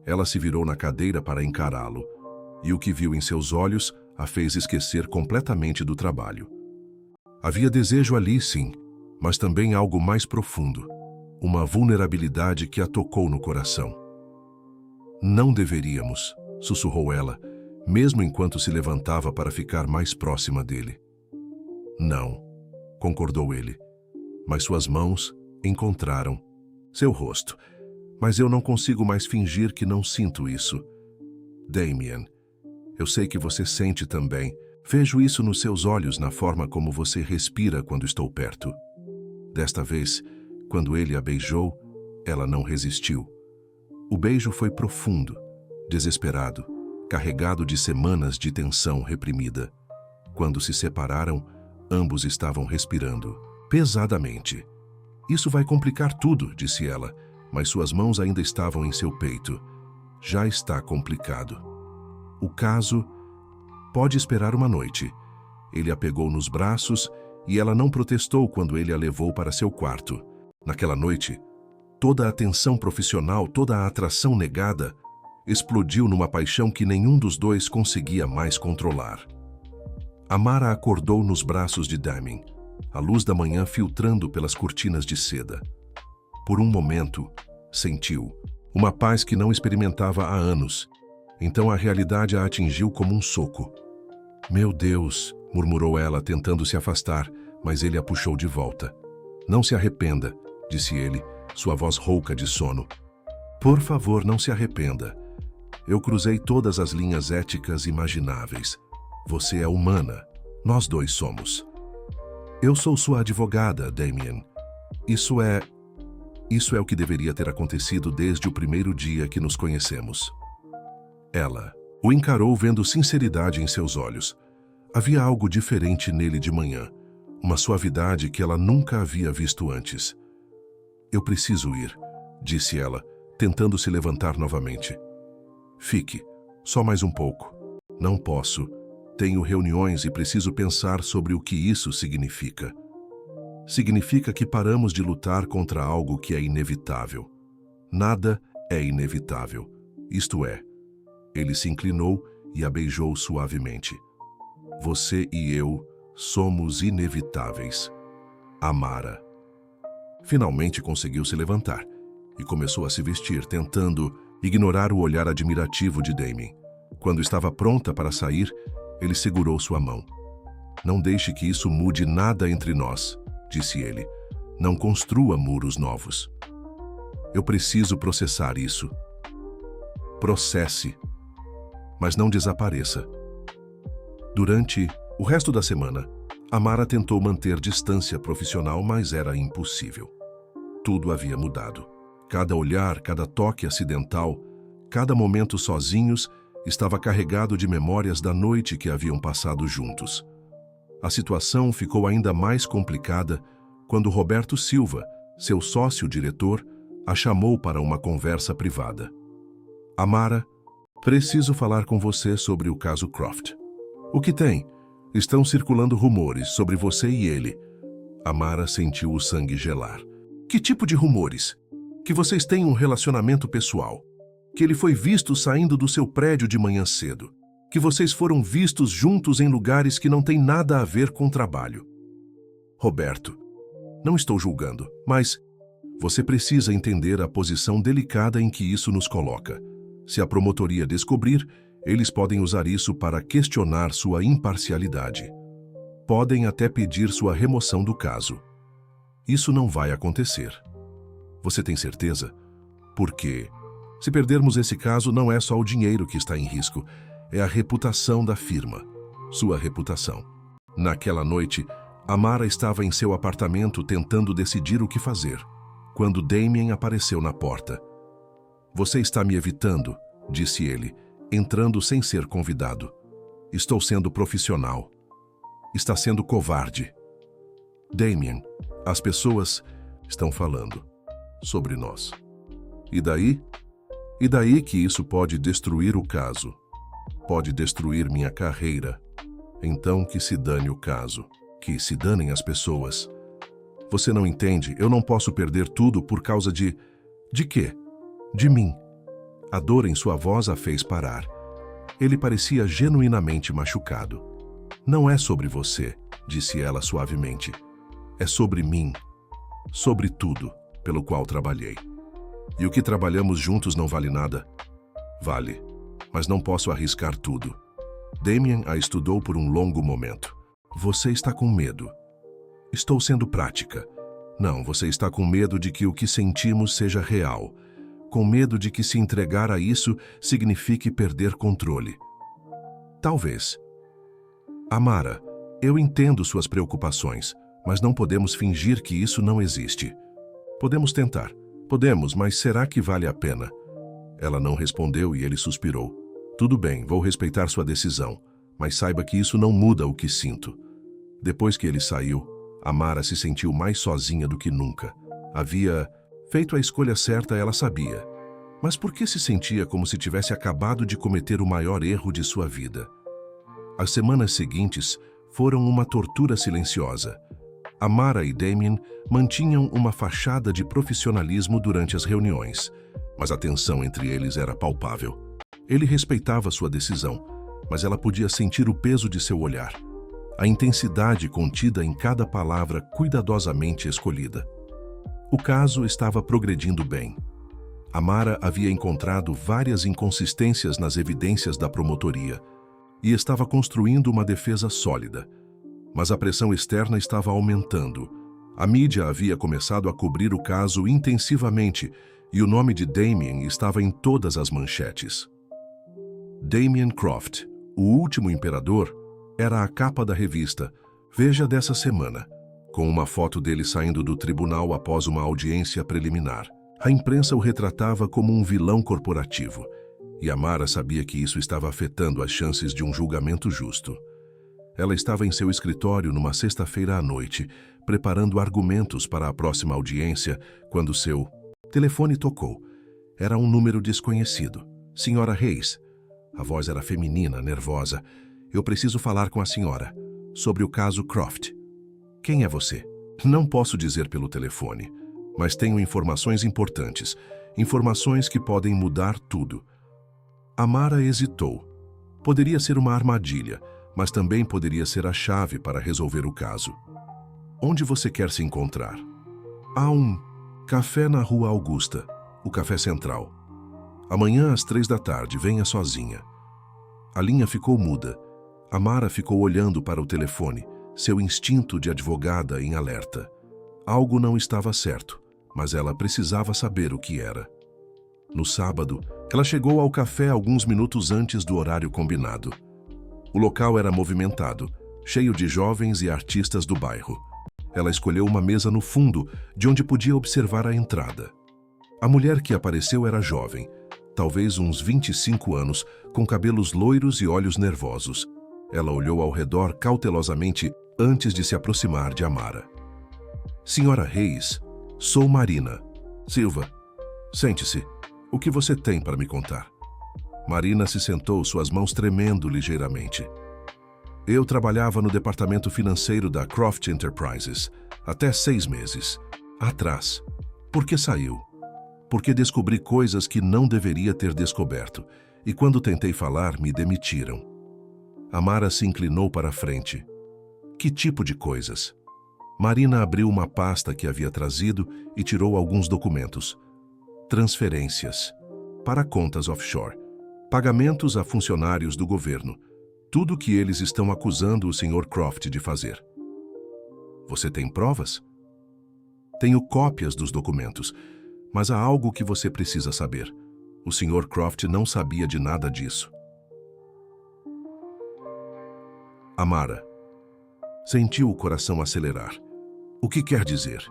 Speaker 1: Ela se virou na cadeira para encará-lo, e o que viu em seus olhos a fez esquecer completamente do trabalho. Havia desejo ali, sim, mas também algo mais profundo, uma vulnerabilidade que a tocou no coração. Não deveríamos, sussurrou ela, mesmo enquanto se levantava para ficar mais próxima dele. Não, concordou ele, mas suas mãos encontraram seu rosto. Mas eu não consigo mais fingir que não sinto isso. Damien, eu sei que você sente também. Vejo isso nos seus olhos, na forma como você respira quando estou perto. Desta vez, quando ele a beijou, ela não resistiu. O beijo foi profundo, desesperado, carregado de semanas de tensão reprimida. Quando se separaram, ambos estavam respirando pesadamente. Isso vai complicar tudo, disse ela, mas suas mãos ainda estavam em seu peito. Já está complicado. O caso pode esperar uma noite. Ele a pegou nos braços e ela não protestou quando ele a levou para seu quarto. Naquela noite, toda a tensão profissional, toda a atração negada, explodiu numa paixão que nenhum dos dois conseguia mais controlar. Amara acordou nos braços de Damien, a luz da manhã filtrando pelas cortinas de seda. Por um momento, sentiu uma paz que não experimentava há anos. Então a realidade a atingiu como um soco. Meu Deus, murmurou ela, tentando se afastar, mas ele a puxou de volta. Não se arrependa, disse ele, sua voz rouca de sono. Por favor, não se arrependa. Eu cruzei todas as linhas éticas imagináveis. Você é humana. Nós dois somos. Eu sou sua advogada, Damien. Isso é o que deveria ter acontecido desde o primeiro dia que nos conhecemos. Ela o encarou vendo sinceridade em seus olhos. Havia algo diferente nele de manhã, uma suavidade que ela nunca havia visto antes. Eu preciso ir, disse ela, tentando se levantar novamente. Fique, só mais um pouco. Não posso. Tenho reuniões e preciso pensar sobre o que isso significa. Significa que paramos de lutar contra algo que é inevitável. Nada é inevitável. Isto é, ele se inclinou e a beijou suavemente. Você e eu somos inevitáveis. Amara. Finalmente conseguiu se levantar e começou a se vestir, tentando ignorar o olhar admirativo de Damien. Quando estava pronta para sair, ele segurou sua mão. "Não deixe que isso mude nada entre nós", disse ele. "Não construa muros novos. Eu preciso processar isso." Processe, mas não desapareça. Durante o resto da semana, Amara tentou manter distância profissional, mas era impossível. Tudo havia mudado. Cada olhar, cada toque acidental, cada momento sozinhos estava carregado de memórias da noite que haviam passado juntos. A situação ficou ainda mais complicada quando Roberto Silva, seu sócio-diretor, a chamou para uma conversa privada. "Amara, preciso falar com você sobre o caso Croft." "O que tem?" "Estão circulando rumores sobre você e ele." Amara sentiu o sangue gelar. "Que tipo de rumores?" "Que vocês têm um relacionamento pessoal. Que ele foi visto saindo do seu prédio de manhã cedo. Que vocês foram vistos juntos em lugares que não têm nada a ver com trabalho." "Roberto, não estou julgando, mas você precisa entender a posição delicada em que isso nos coloca. Se a promotoria descobrir, eles podem usar isso para questionar sua imparcialidade. Podem até pedir sua remoção do caso. Isso não vai acontecer." "Você tem certeza?" "Porque se perdermos esse caso, não é só o dinheiro que está em risco, é a reputação da firma, sua reputação." Naquela noite, Amara estava em seu apartamento tentando decidir o que fazer, quando Damien apareceu na porta. "Você está me evitando", disse ele, entrando sem ser convidado. "Estou sendo profissional. Está sendo covarde." "Damien, as pessoas estão falando sobre nós." "E daí?" "E daí que isso pode destruir o caso. Pode destruir minha carreira. Então que se dane o caso. Que se danem as pessoas. Você não entende, eu não posso perder tudo por causa de... De quê?" "De mim." A dor em sua voz a fez parar. Ele parecia genuinamente machucado. "Não é sobre você", disse ela suavemente. "É sobre mim. Sobre tudo pelo qual trabalhei. E o que trabalhamos juntos não vale nada?" "Vale, mas não posso arriscar tudo." Damien a estudou por um longo momento. "Você está com medo." "Estou sendo prática." "Não, você está com medo de que o que sentimos seja real. Com medo de que se entregar a isso signifique perder controle." "Talvez." "Amara, eu entendo suas preocupações, mas não podemos fingir que isso não existe." "Podemos tentar." "Podemos, mas será que vale a pena?" Ela não respondeu e ele suspirou. "Tudo bem, vou respeitar sua decisão, mas saiba que isso não muda o que sinto." Depois que ele saiu, Amara se sentiu mais sozinha do que nunca. Havia feito a escolha certa, ela sabia. Mas por que se sentia como se tivesse acabado de cometer o maior erro de sua vida? As semanas seguintes foram uma tortura silenciosa. Amara e Damien mantinham uma fachada de profissionalismo durante as reuniões, mas a tensão entre eles era palpável. Ele respeitava sua decisão, mas ela podia sentir o peso de seu olhar, a intensidade contida em cada palavra cuidadosamente escolhida. O caso estava progredindo bem. Amara havia encontrado várias inconsistências nas evidências da promotoria e estava construindo uma defesa sólida. Mas a pressão externa estava aumentando. A mídia havia começado a cobrir o caso intensivamente e o nome de Damien estava em todas as manchetes. Damien Croft, o último imperador, era a capa da revista Veja dessa semana, com uma foto dele saindo do tribunal após uma audiência preliminar. A imprensa o retratava como um vilão corporativo, e Amara sabia que isso estava afetando as chances de um julgamento justo. Ela estava em seu escritório numa sexta-feira à noite, preparando argumentos para a próxima audiência, quando seu telefone tocou. Era um número desconhecido. "Senhora Reis." A voz era feminina, nervosa. "Eu preciso falar com a senhora sobre o caso Croft." "Quem é você?" "Não posso dizer pelo telefone, mas tenho informações importantes, informações que podem mudar tudo." Amara hesitou. Poderia ser uma armadilha, mas também poderia ser a chave para resolver o caso. "Onde você quer se encontrar?" Há um café na Rua Augusta, o Café Central. Amanhã às 3 da tarde, venha sozinha. A linha ficou muda. Amara ficou olhando para o telefone, seu instinto de advogada em alerta. Algo não estava certo, mas ela precisava saber o que era. No sábado, ela chegou ao café alguns minutos antes do horário combinado. O local era movimentado, cheio de jovens e artistas do bairro. Ela escolheu uma mesa no fundo, de onde podia observar a entrada. A mulher que apareceu era jovem, talvez uns 25 anos, com cabelos loiros e olhos nervosos. Ela olhou ao redor cautelosamente antes de se aproximar de Amara. Senhora Reis, sou Marina. Silva, sente-se. O que você tem para me contar? Marina se sentou, suas mãos tremendo ligeiramente. Eu trabalhava no departamento financeiro da Croft Enterprises até 6 meses atrás. Por que saiu? Porque descobri coisas que não deveria ter descoberto, e quando tentei falar, me demitiram. Amara se inclinou para a frente. Que tipo de coisas? Marina abriu uma pasta que havia trazido e tirou alguns documentos. Transferências para contas offshore, pagamentos a funcionários do governo, tudo o que eles estão acusando o Sr. Croft de fazer. Você tem provas? Tenho cópias dos documentos, mas há algo que você precisa saber. O Sr. Croft não sabia de nada disso. Amara sentiu o coração acelerar. O que quer dizer?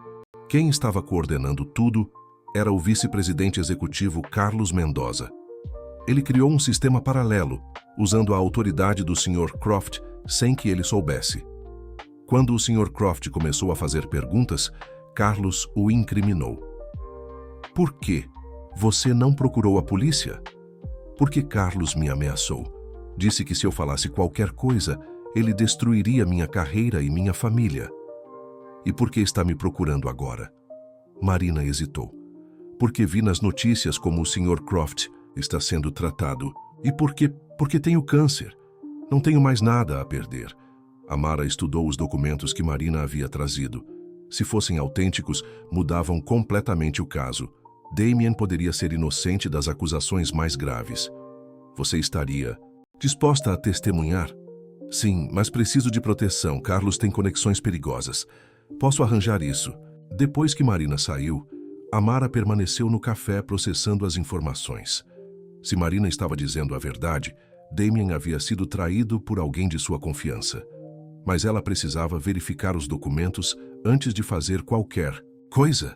Speaker 1: Quem estava coordenando tudo era o vice-presidente executivo Carlos Mendoza. Ele criou um sistema paralelo, usando a autoridade do Sr. Croft sem que ele soubesse. Quando o Sr. Croft começou a fazer perguntas, Carlos o incriminou. Por que você não procurou a polícia? Porque Carlos me ameaçou. Disse que se eu falasse qualquer coisa, ele destruiria minha carreira e minha família. E por que está me procurando agora? Marina hesitou. Porque vi nas notícias como o Sr. Croft está sendo tratado. E porque tenho câncer. Não tenho mais nada a perder. Amara estudou os documentos que Marina havia trazido. Se fossem autênticos, mudavam completamente o caso. Damien poderia ser inocente das acusações mais graves. Você estaria disposta a testemunhar? Sim, mas preciso de proteção. Carlos tem conexões perigosas. Posso arranjar isso. Depois que Marina saiu, Amara permaneceu no café processando as informações. Se Marina estava dizendo a verdade, Damien havia sido traído por alguém de sua confiança. Mas ela precisava verificar os documentos antes de fazer qualquer coisa.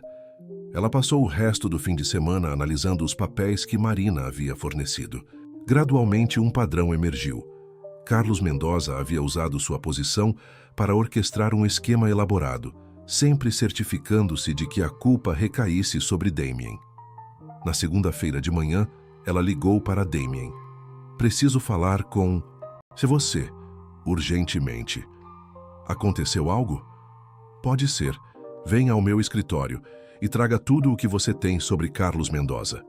Speaker 1: Ela passou o resto do fim de semana analisando os papéis que Marina havia fornecido. Gradualmente, um padrão emergiu. Carlos Mendoza havia usado sua posição para orquestrar um esquema elaborado, sempre certificando-se de que a culpa recaísse sobre Damien. Na segunda-feira de manhã, ela ligou para Damien. Preciso falar com você, urgentemente. Aconteceu algo? Pode ser. Venha ao meu escritório e traga tudo o que você tem sobre Carlos Mendoza.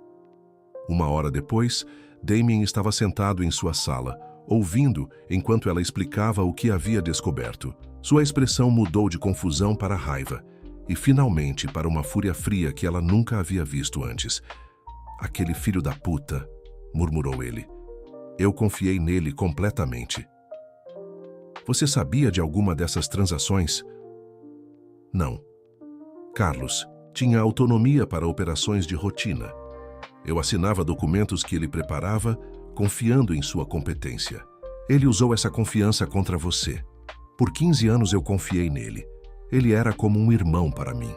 Speaker 1: 1 hora depois, Damien estava sentado em sua sala, ouvindo enquanto ela explicava o que havia descoberto. Sua expressão mudou de confusão para raiva e, finalmente, para uma fúria fria que ela nunca havia visto antes. Aquele filho da puta, murmurou ele. Eu confiei nele completamente. Você sabia de alguma dessas transações? Não. Carlos tinha autonomia para operações de rotina. Eu assinava documentos que ele preparava, confiando em sua competência. Ele usou essa confiança contra você. Por 15 anos eu confiei nele. Ele era como um irmão para mim.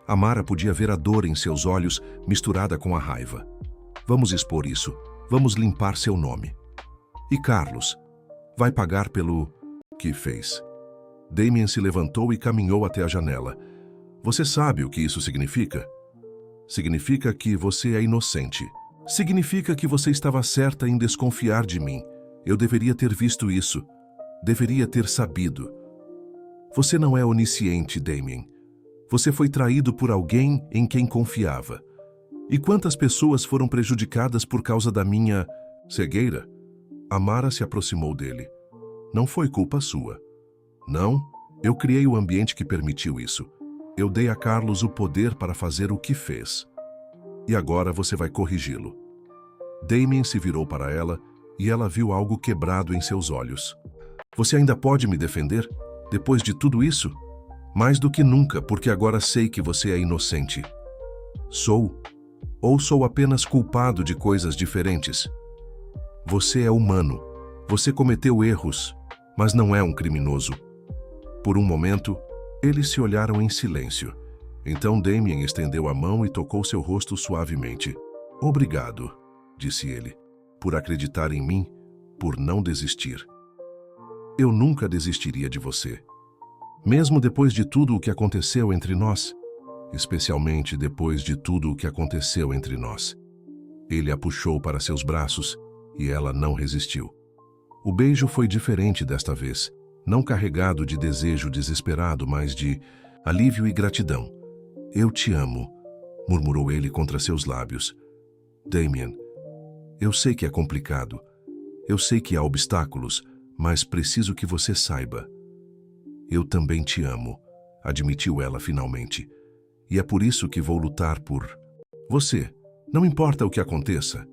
Speaker 1: Amara podia ver a dor em seus olhos misturada com a raiva. Vamos expor isso. Vamos limpar seu nome. E Carlos vai pagar pelo que fez. Damien se levantou e caminhou até a janela. Você sabe o que isso significa? Significa que você é inocente. Significa que você estava certa em desconfiar de mim. Eu deveria ter visto isso. Deveria ter sabido. Você não é onisciente, Damien. Você foi traído por alguém em quem confiava. E quantas pessoas foram prejudicadas por causa da minha cegueira? Amara se aproximou dele. Não foi culpa sua. Não, eu criei o ambiente que permitiu isso. Eu dei a Carlos o poder para fazer o que fez. E agora você vai corrigi-lo. Damien se virou para ela e ela viu algo quebrado em seus olhos. Você ainda pode me defender? Depois de tudo isso? Mais do que nunca, porque agora sei que você é inocente. Sou? Ou sou apenas culpado de coisas diferentes? Você é humano. Você cometeu erros, mas não é um criminoso. Por um momento, eles se olharam em silêncio. Então Damien estendeu a mão e tocou seu rosto suavemente. Obrigado, disse ele, por acreditar em mim, por não desistir. Eu nunca desistiria de você. Mesmo depois de tudo o que aconteceu entre nós, especialmente depois de tudo o que aconteceu entre nós. Ele a puxou para seus braços e ela não resistiu. O beijo foi diferente desta vez, não carregado de desejo desesperado, mas de alívio e gratidão. Eu te amo, murmurou ele contra seus lábios. Damien, eu sei que é complicado. Eu sei que há obstáculos, mas preciso que você saiba. Eu também te amo, admitiu ela finalmente. E é por isso que vou lutar por você. Não importa o que aconteça.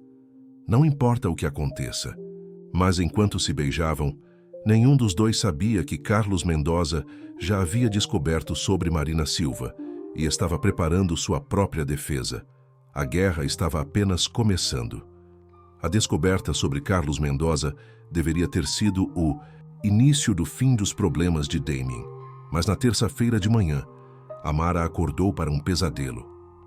Speaker 1: Não importa o que aconteça. Mas enquanto se beijavam, nenhum dos dois sabia que Carlos Mendoza já havia descoberto sobre Marina Silva e estava preparando sua própria defesa. A guerra estava apenas começando. A descoberta sobre Carlos Mendoza deveria ter sido o início do fim dos problemas de Damien. Mas na terça-feira de manhã, Amara acordou para um pesadelo.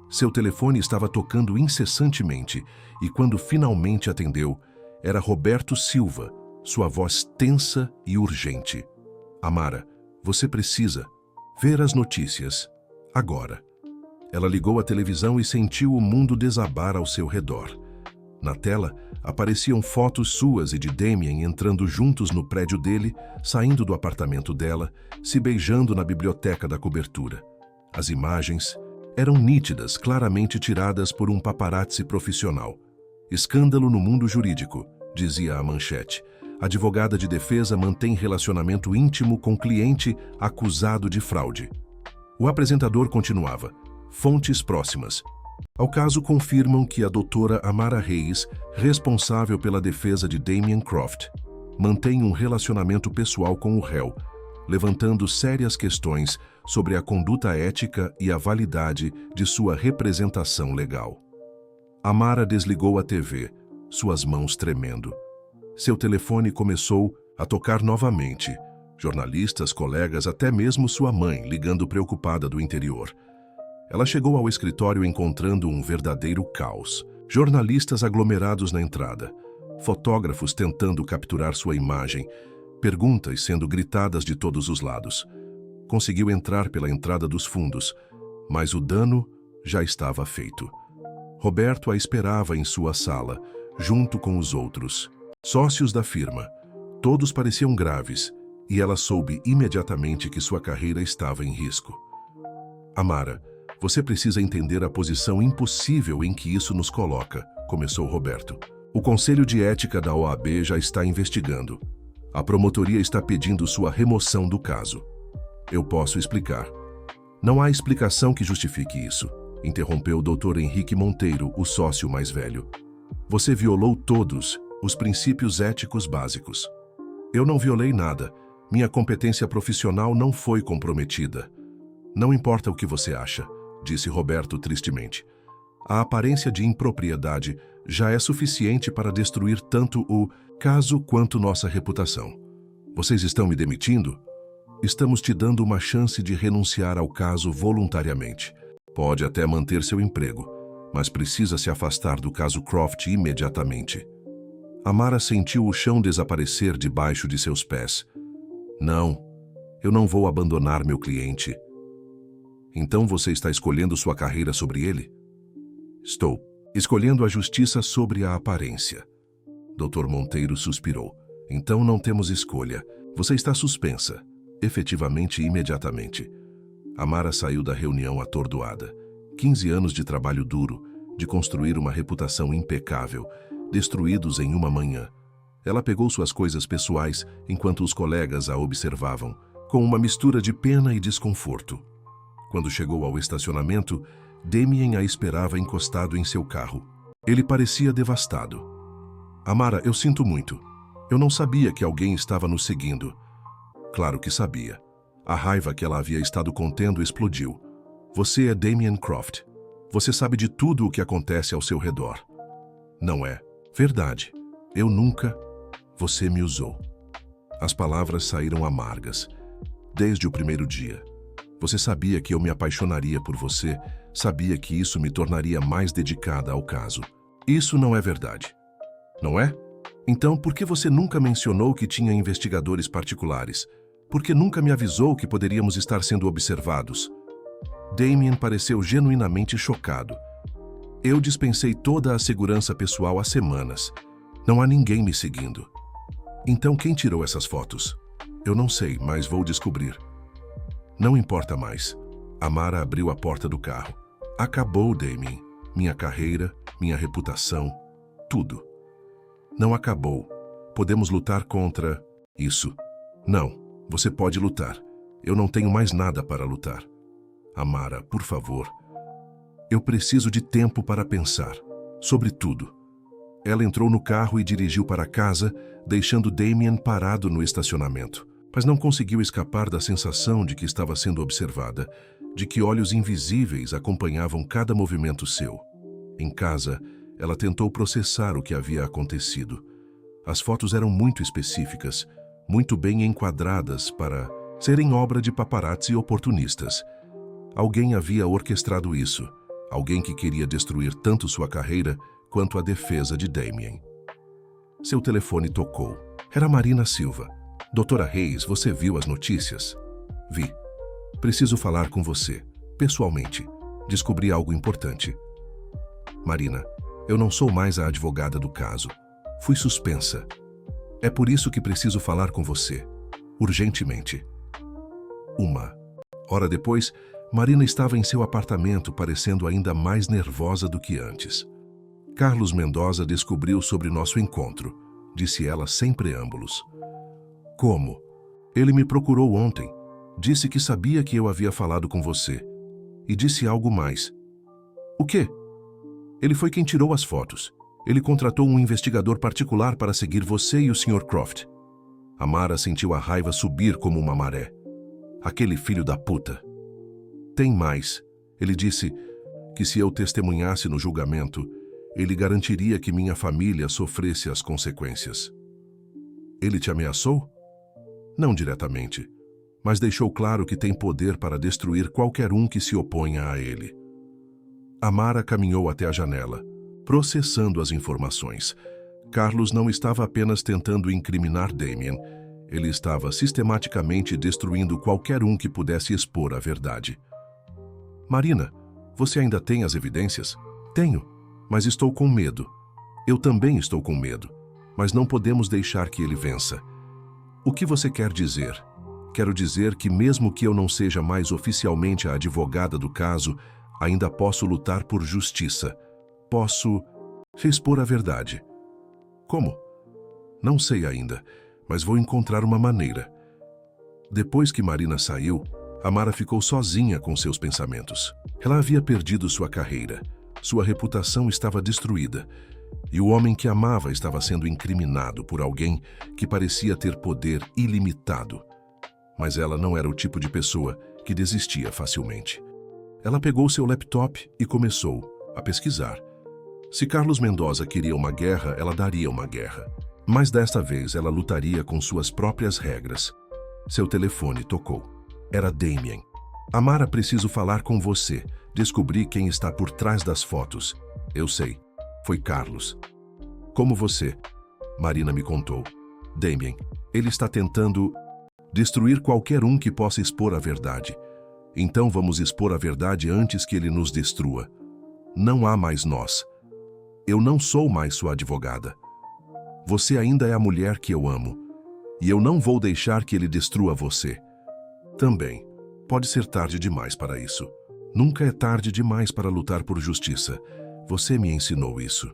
Speaker 1: Seu telefone estava tocando incessantemente e quando finalmente atendeu, era Roberto Silva, sua voz tensa e urgente. Amara, você precisa ver as notícias, agora. Ela ligou a televisão e sentiu o mundo desabar ao seu redor. Na tela, apareciam fotos suas e de Damien entrando juntos no prédio dele, saindo do apartamento dela, se beijando na biblioteca da cobertura. As imagens eram nítidas, claramente tiradas por um paparazzi profissional. Escândalo no mundo jurídico, dizia a manchete. Advogada de defesa mantém relacionamento íntimo com cliente acusado de fraude. O apresentador continuava. Fontes próximas ao caso confirmam que a doutora Amara Reis, responsável pela defesa de Damien Croft, mantém um relacionamento pessoal com o réu, levantando sérias questões sobre a conduta ética e a validade de sua representação legal. Amara desligou a TV, suas mãos tremendo. Seu telefone começou a tocar novamente. Jornalistas, colegas, até mesmo sua mãe ligando preocupada do interior. Ela chegou ao escritório encontrando um verdadeiro caos. Jornalistas aglomerados na entrada, fotógrafos tentando capturar sua imagem, perguntas sendo gritadas de todos os lados. Conseguiu entrar pela entrada dos fundos, mas o dano já estava feito. Roberto a esperava em sua sala, junto com os outros, sócios da firma. Todos pareciam graves, e ela soube imediatamente que sua carreira estava em risco. Amara, você precisa entender a posição impossível em que isso nos coloca, começou Roberto. O Conselho de Ética da OAB já está investigando. A promotoria está pedindo sua remoção do caso. Eu posso explicar. Não há explicação que justifique isso, interrompeu o Dr. Henrique Monteiro, o sócio mais velho. Você violou todos os princípios éticos básicos. Eu não violei nada. Minha competência profissional não foi comprometida. Não importa o que você acha, disse Roberto tristemente. A aparência de impropriedade já é suficiente para destruir tanto o caso quanto nossa reputação. Vocês estão me demitindo? Estamos te dando uma chance de renunciar ao caso voluntariamente. Pode até manter seu emprego, mas precisa se afastar do caso Croft imediatamente. Amara sentiu o chão desaparecer debaixo de seus pés. Não, eu não vou abandonar meu cliente. Então você está escolhendo sua carreira sobre ele? Estou escolhendo a justiça sobre a aparência. Dr. Monteiro suspirou. Então não temos escolha. Você está suspensa. Efetivamente, imediatamente. Amara saiu da reunião atordoada. 15 anos de trabalho duro, de construir uma reputação impecável, destruídos em uma manhã. Ela pegou suas coisas pessoais enquanto os colegas a observavam, com uma mistura de pena e desconforto. Quando chegou ao estacionamento, Damien a esperava encostado em seu carro. Ele parecia devastado. Amara, eu sinto muito. Eu não sabia que alguém estava nos seguindo. Claro que sabia. A raiva que ela havia estado contendo explodiu. Você é Damien Croft. Você sabe de tudo o que acontece ao seu redor. Não é verdade. Eu nunca... Você me usou. As palavras saíram amargas. Desde o primeiro dia. Você sabia que eu me apaixonaria por você, sabia que isso me tornaria mais dedicada ao caso. Isso não é verdade. Não é? Então, por que você nunca mencionou que tinha investigadores particulares? Por que nunca me avisou que poderíamos estar sendo observados? Damien pareceu genuinamente chocado. Eu dispensei toda a segurança pessoal há semanas. Não há ninguém me seguindo. Então, quem tirou essas fotos? Eu não sei, mas vou descobrir. Não importa mais. Amara abriu a porta do carro. Acabou, Damien. Minha carreira, minha reputação, tudo. Não acabou. Podemos lutar contra isso. Não, você pode lutar. Eu não tenho mais nada para lutar. Amara, por favor. Eu preciso de tempo para pensar. Sobre tudo. Ela entrou no carro e dirigiu para casa, deixando Damien parado no estacionamento. Mas não conseguiu escapar da sensação de que estava sendo observada, de que olhos invisíveis acompanhavam cada movimento seu. Em casa, ela tentou processar o que havia acontecido. As fotos eram muito específicas, muito bem enquadradas para serem obra de paparazzi oportunistas. Alguém havia orquestrado isso, alguém que queria destruir tanto sua carreira quanto a defesa de Damien. Seu telefone tocou. Era Marina Silva. Doutora Reis, você viu as notícias? Vi. Preciso falar com você, pessoalmente. Descobri algo importante. Marina, eu não sou mais a advogada do caso. Fui suspensa. É por isso que preciso falar com você, urgentemente. Uma hora depois, Marina estava em seu apartamento, parecendo ainda mais nervosa do que antes. Carlos Mendoza descobriu sobre nosso encontro, disse ela sem preâmbulos. Como? Ele me procurou ontem. Disse que sabia que eu havia falado com você. E disse algo mais. O quê? Ele foi quem tirou as fotos. Ele contratou um investigador particular para seguir você e o Sr. Croft. Amara sentiu a raiva subir como uma maré. Aquele filho da puta. Tem mais. Ele disse que se eu testemunhasse no julgamento, ele garantiria que minha família sofresse as consequências. Ele te ameaçou? Não diretamente, mas deixou claro que tem poder para destruir qualquer um que se oponha a ele. Amara caminhou até a janela, processando as informações. Carlos não estava apenas tentando incriminar Damien, ele estava sistematicamente destruindo qualquer um que pudesse expor a verdade. Marina, você ainda tem as evidências? Tenho, mas estou com medo. Eu também estou com medo, mas não podemos deixar que ele vença. O que você quer dizer? Quero dizer que mesmo que eu não seja mais oficialmente a advogada do caso, ainda posso lutar por justiça. Posso expor a verdade. Como? Não sei ainda, mas vou encontrar uma maneira. Depois que Marina saiu, Amara ficou sozinha com seus pensamentos. Ela havia perdido sua carreira. Sua reputação estava destruída. E o homem que amava estava sendo incriminado por alguém que parecia ter poder ilimitado. Mas ela não era o tipo de pessoa que desistia facilmente. Ela pegou seu laptop e começou a pesquisar. Se Carlos Mendoza queria uma guerra, ela daria uma guerra. Mas desta vez ela lutaria com suas próprias regras. Seu telefone tocou. Era Damien. Amara, preciso falar com você. Descobri quem está por trás das fotos. Eu sei. Foi Carlos. Como você? Marina me contou. Damien, ele está tentando destruir qualquer um que possa expor a verdade. Então vamos expor a verdade antes que ele nos destrua. Não há mais nós. Eu não sou mais sua advogada. Você ainda é a mulher que eu amo. E eu não vou deixar que ele destrua você. Também, pode ser tarde demais para isso. Nunca é tarde demais para lutar por justiça. Você me ensinou isso.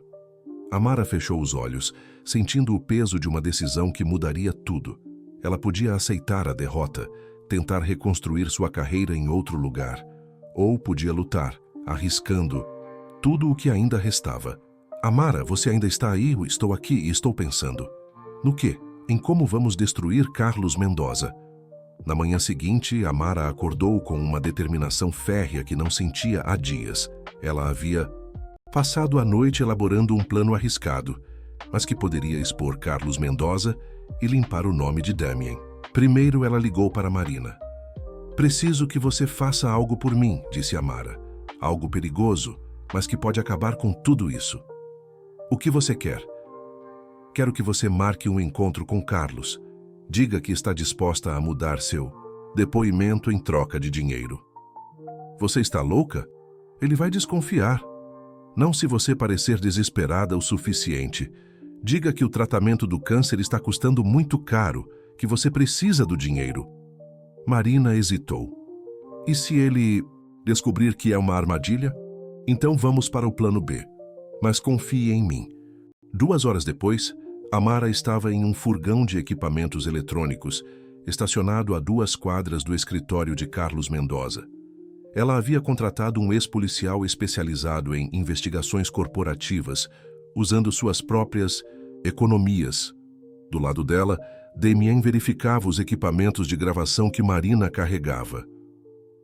Speaker 1: Amara fechou os olhos, sentindo o peso de uma decisão que mudaria tudo. Ela podia aceitar a derrota, tentar reconstruir sua carreira em outro lugar, ou podia lutar, arriscando tudo o que ainda restava. Amara, você ainda está aí? Estou aqui e estou pensando. No quê? Em como vamos destruir Carlos Mendoza. Na manhã seguinte, Amara acordou com uma determinação férrea que não sentia há dias. Ela havia passado a noite elaborando um plano arriscado, mas que poderia expor Carlos Mendoza e limpar o nome de Damien. Primeiro ela ligou para Marina. Preciso que você faça algo por mim, disse Amara. Algo perigoso, mas que pode acabar com tudo isso. O que você quer? Quero que você marque um encontro com Carlos. Diga que está disposta a mudar seu depoimento em troca de dinheiro. Você está louca? Ele vai desconfiar. Não se você parecer desesperada o suficiente. Diga que o tratamento do câncer está custando muito caro, que você precisa do dinheiro. Marina hesitou. E se ele descobrir que é uma armadilha? Então vamos para o plano B. Mas confie em mim. 2 horas depois, Amara estava em um furgão de equipamentos eletrônicos, estacionado a 2 quadras do escritório de Carlos Mendoza. Ela havia contratado um ex-policial especializado em investigações corporativas, usando suas próprias economias. Do lado dela, Damien verificava os equipamentos de gravação que Marina carregava.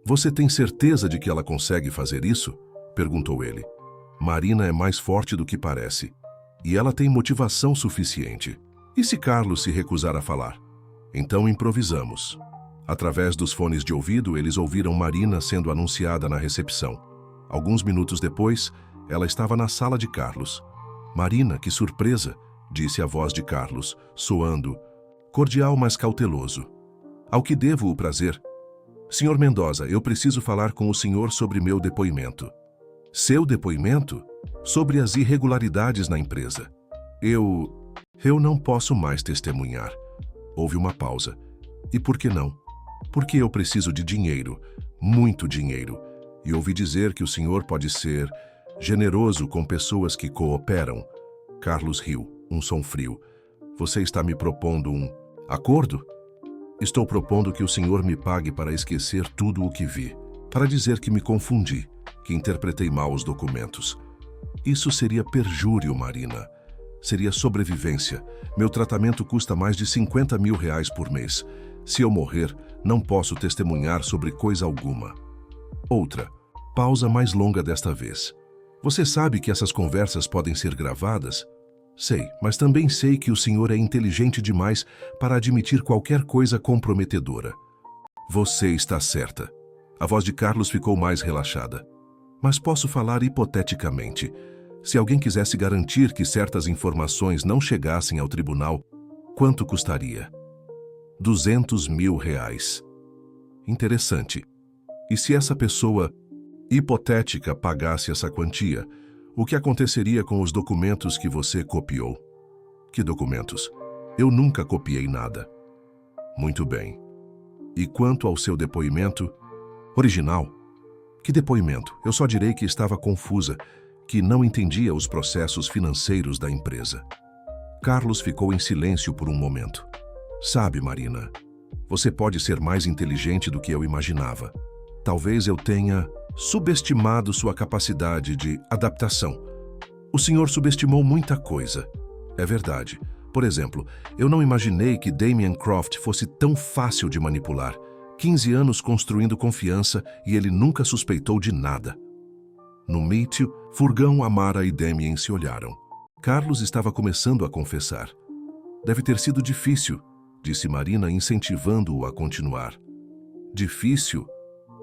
Speaker 1: Você tem certeza de que ela consegue fazer isso? Perguntou ele. Marina é mais forte do que parece. E ela tem motivação suficiente. E se Carlos se recusar a falar? Então improvisamos. Através dos fones de ouvido, eles ouviram Marina sendo anunciada na recepção. Alguns minutos depois, ela estava na sala de Carlos. Marina, que surpresa, disse a voz de Carlos, soando cordial, mas cauteloso. Ao que devo o prazer? Senhor Mendoza, eu preciso falar com o senhor sobre meu depoimento. Seu depoimento? Sobre as irregularidades na empresa. Eu não posso mais testemunhar. Houve uma pausa. E por que não? Porque eu preciso de dinheiro, muito dinheiro. E ouvi dizer que o senhor pode ser generoso com pessoas que cooperam. Carlos riu, um som frio. Você está me propondo um acordo? Estou propondo que o senhor me pague para esquecer tudo o que vi, para dizer que me confundi, que interpretei mal os documentos. Isso seria perjúrio, Marina. Seria sobrevivência. Meu tratamento custa mais de R$50 mil por mês. Se eu morrer, não posso testemunhar sobre coisa alguma. Outra, pausa mais longa desta vez. Você sabe que essas conversas podem ser gravadas? Sei, mas também sei que o senhor é inteligente demais para admitir qualquer coisa comprometedora. Você está certa. A voz de Carlos ficou mais relaxada. Mas posso falar hipoteticamente. Se alguém quisesse garantir que certas informações não chegassem ao tribunal, quanto custaria? R$200 mil. Interessante. E se essa pessoa hipotética pagasse essa quantia, o que aconteceria com os documentos que você copiou? Que documentos? Eu nunca copiei nada. Muito bem. E quanto ao seu depoimento? Original? Que depoimento? Eu só direi que estava confusa, que não entendia os processos financeiros da empresa. Carlos ficou em silêncio por um momento. Sabe, Marina, você pode ser mais inteligente do que eu imaginava. Talvez eu tenha subestimado sua capacidade de adaptação. O senhor subestimou muita coisa. É verdade. Por exemplo, eu não imaginei que Damien Croft fosse tão fácil de manipular. 15 anos construindo confiança e ele nunca suspeitou de nada. No mítio, Furgão, Amara e Damien se olharam. Carlos estava começando a confessar. Deve ter sido difícil, disse Marina, incentivando-o a continuar. Difícil?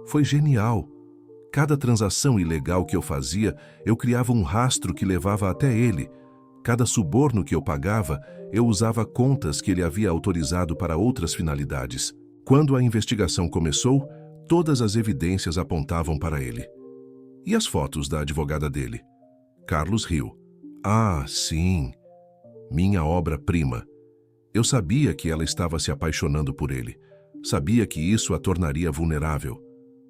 Speaker 1: Foi genial. Cada transação ilegal que eu fazia, eu criava um rastro que levava até ele. Cada suborno que eu pagava, eu usava contas que ele havia autorizado para outras finalidades. Quando a investigação começou, todas as evidências apontavam para ele. E as fotos da advogada dele? Carlos riu. Ah, sim. Minha obra-prima. Eu sabia que ela estava se apaixonando por ele. Sabia que isso a tornaria vulnerável.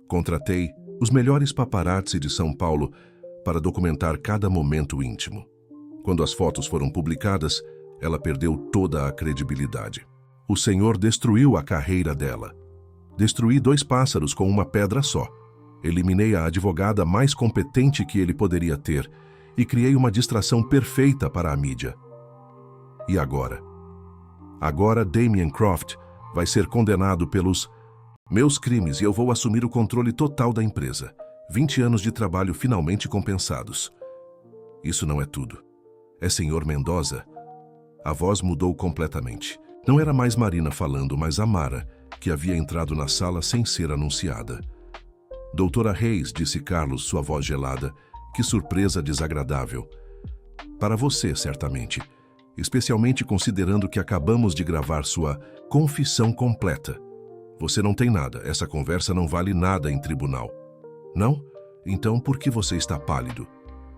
Speaker 1: Contratei os melhores paparazzi de São Paulo para documentar cada momento íntimo. Quando as fotos foram publicadas, ela perdeu toda a credibilidade. O senhor destruiu a carreira dela. Destruí 2 pássaros com uma pedra só. Eliminei a advogada mais competente que ele poderia ter e criei uma distração perfeita para a mídia. E agora? Agora Damien Croft vai ser condenado pelos meus crimes e eu vou assumir o controle total da empresa. 20 anos de trabalho finalmente compensados. Isso não é tudo. É Sr. Mendoza? A voz mudou completamente. Não era mais Marina falando, mas Amara, que havia entrado na sala sem ser anunciada. Doutora Reis, disse Carlos, sua voz gelada. Que surpresa desagradável. Para você, certamente. Especialmente considerando que acabamos de gravar sua confissão completa. Você não tem nada. Essa conversa não vale nada em tribunal. Não? Então por que você está pálido?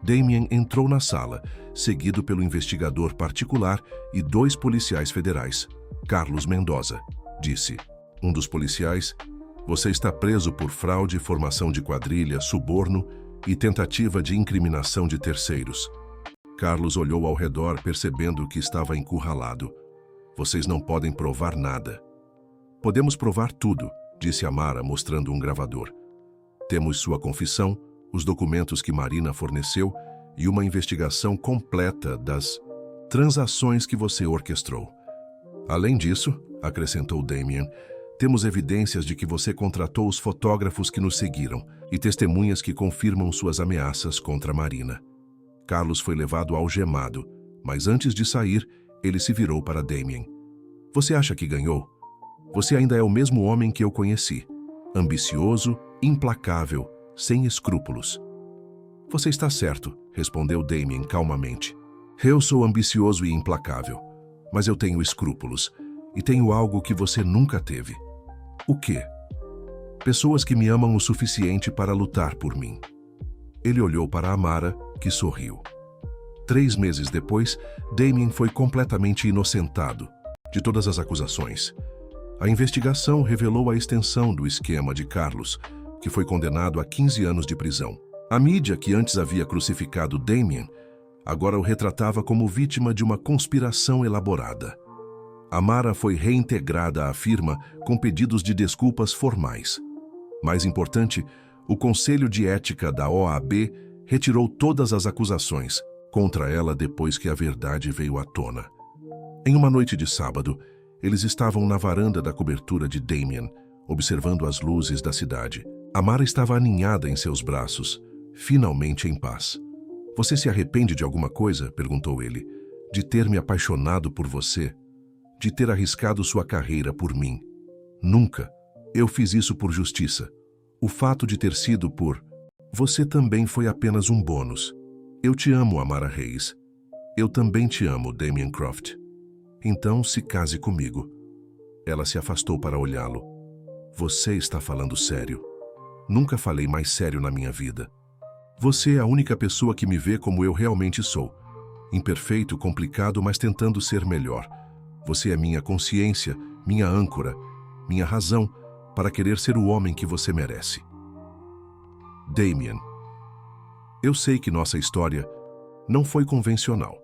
Speaker 1: Damien entrou na sala, seguido pelo investigador particular e 2 policiais federais. Carlos Mendoza, disse. Um dos policiais, você está preso por fraude, formação de quadrilha, suborno e tentativa de incriminação de terceiros. Carlos olhou ao redor, percebendo que estava encurralado. Vocês não podem provar nada. Podemos provar tudo, disse Amara, mostrando um gravador. Temos sua confissão, os documentos que Marina forneceu e uma investigação completa das transações que você orquestrou. Além disso, acrescentou Damien, temos evidências de que você contratou os fotógrafos que nos seguiram e testemunhas que confirmam suas ameaças contra Marina. Carlos foi levado algemado, mas antes de sair, ele se virou para Damien. Você acha que ganhou? Você ainda é o mesmo homem que eu conheci. Ambicioso, implacável, sem escrúpulos. Você está certo, respondeu Damien calmamente. Eu sou ambicioso e implacável, mas eu tenho escrúpulos e tenho algo que você nunca teve. O quê? Pessoas que me amam o suficiente para lutar por mim. Ele olhou para Amara, que sorriu. 3 meses depois, Damien foi completamente inocentado de todas as acusações. A investigação revelou a extensão do esquema de Carlos, que foi condenado a 15 anos de prisão. A mídia, que antes havia crucificado Damien, agora o retratava como vítima de uma conspiração elaborada. Amara foi reintegrada à firma com pedidos de desculpas formais. Mais importante, o Conselho de Ética da OAB retirou todas as acusações contra ela depois que a verdade veio à tona. Em uma noite de sábado, eles estavam na varanda da cobertura de Damien, observando as luzes da cidade. Amara estava aninhada em seus braços, finalmente em paz. Você se arrepende de alguma coisa? Perguntou ele. De ter me apaixonado por você? De ter arriscado sua carreira por mim? Nunca. Eu fiz isso por justiça. O fato de ter sido por... Você também foi apenas um bônus. Eu te amo, Amara Reis. Eu também te amo, Damien Croft. Então se case comigo. Ela se afastou para olhá-lo. Você está falando sério. Nunca falei mais sério na minha vida. Você é a única pessoa que me vê como eu realmente sou. Imperfeito, complicado, mas tentando ser melhor. Você é minha consciência, minha âncora, minha razão para querer ser o homem que você merece. Damien. Eu sei que nossa história não foi convencional.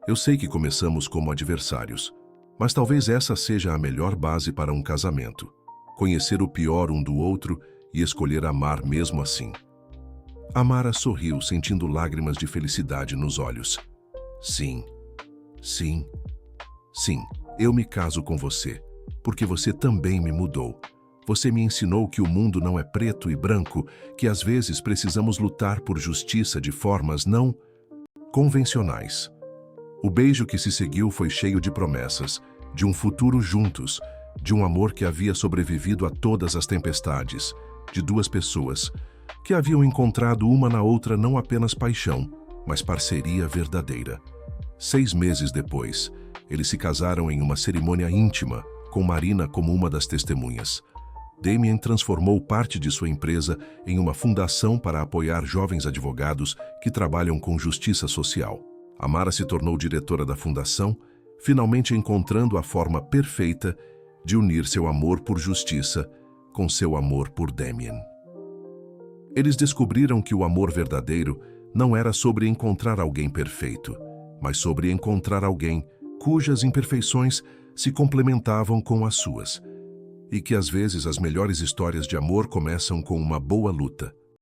Speaker 1: Eu sei que começamos como adversários, mas talvez essa seja a melhor base para um casamento. Conhecer o pior um do outro e escolher amar mesmo assim. Amara sorriu, sentindo lágrimas de felicidade nos olhos. Sim, sim, sim, eu me caso com você, porque você também me mudou. Você me ensinou que o mundo não é preto e branco, que às vezes precisamos lutar por justiça de formas não convencionais. O beijo que se seguiu foi cheio de promessas, de um futuro juntos, de um amor que havia sobrevivido a todas as tempestades, de 2 pessoas que haviam encontrado uma na outra não apenas paixão, mas parceria verdadeira. 6 meses depois, eles se casaram em uma cerimônia íntima, com Marina como uma das testemunhas. Damien transformou parte de sua empresa em uma fundação para apoiar jovens advogados que trabalham com justiça social. Amara se tornou diretora da fundação, finalmente encontrando a forma perfeita de unir seu amor por justiça com seu amor por Damien. Eles descobriram que o amor verdadeiro não era sobre encontrar alguém perfeito, mas sobre encontrar alguém cujas imperfeições se complementavam com as suas. e que às vezes as melhores histórias de amor começam com uma boa luta.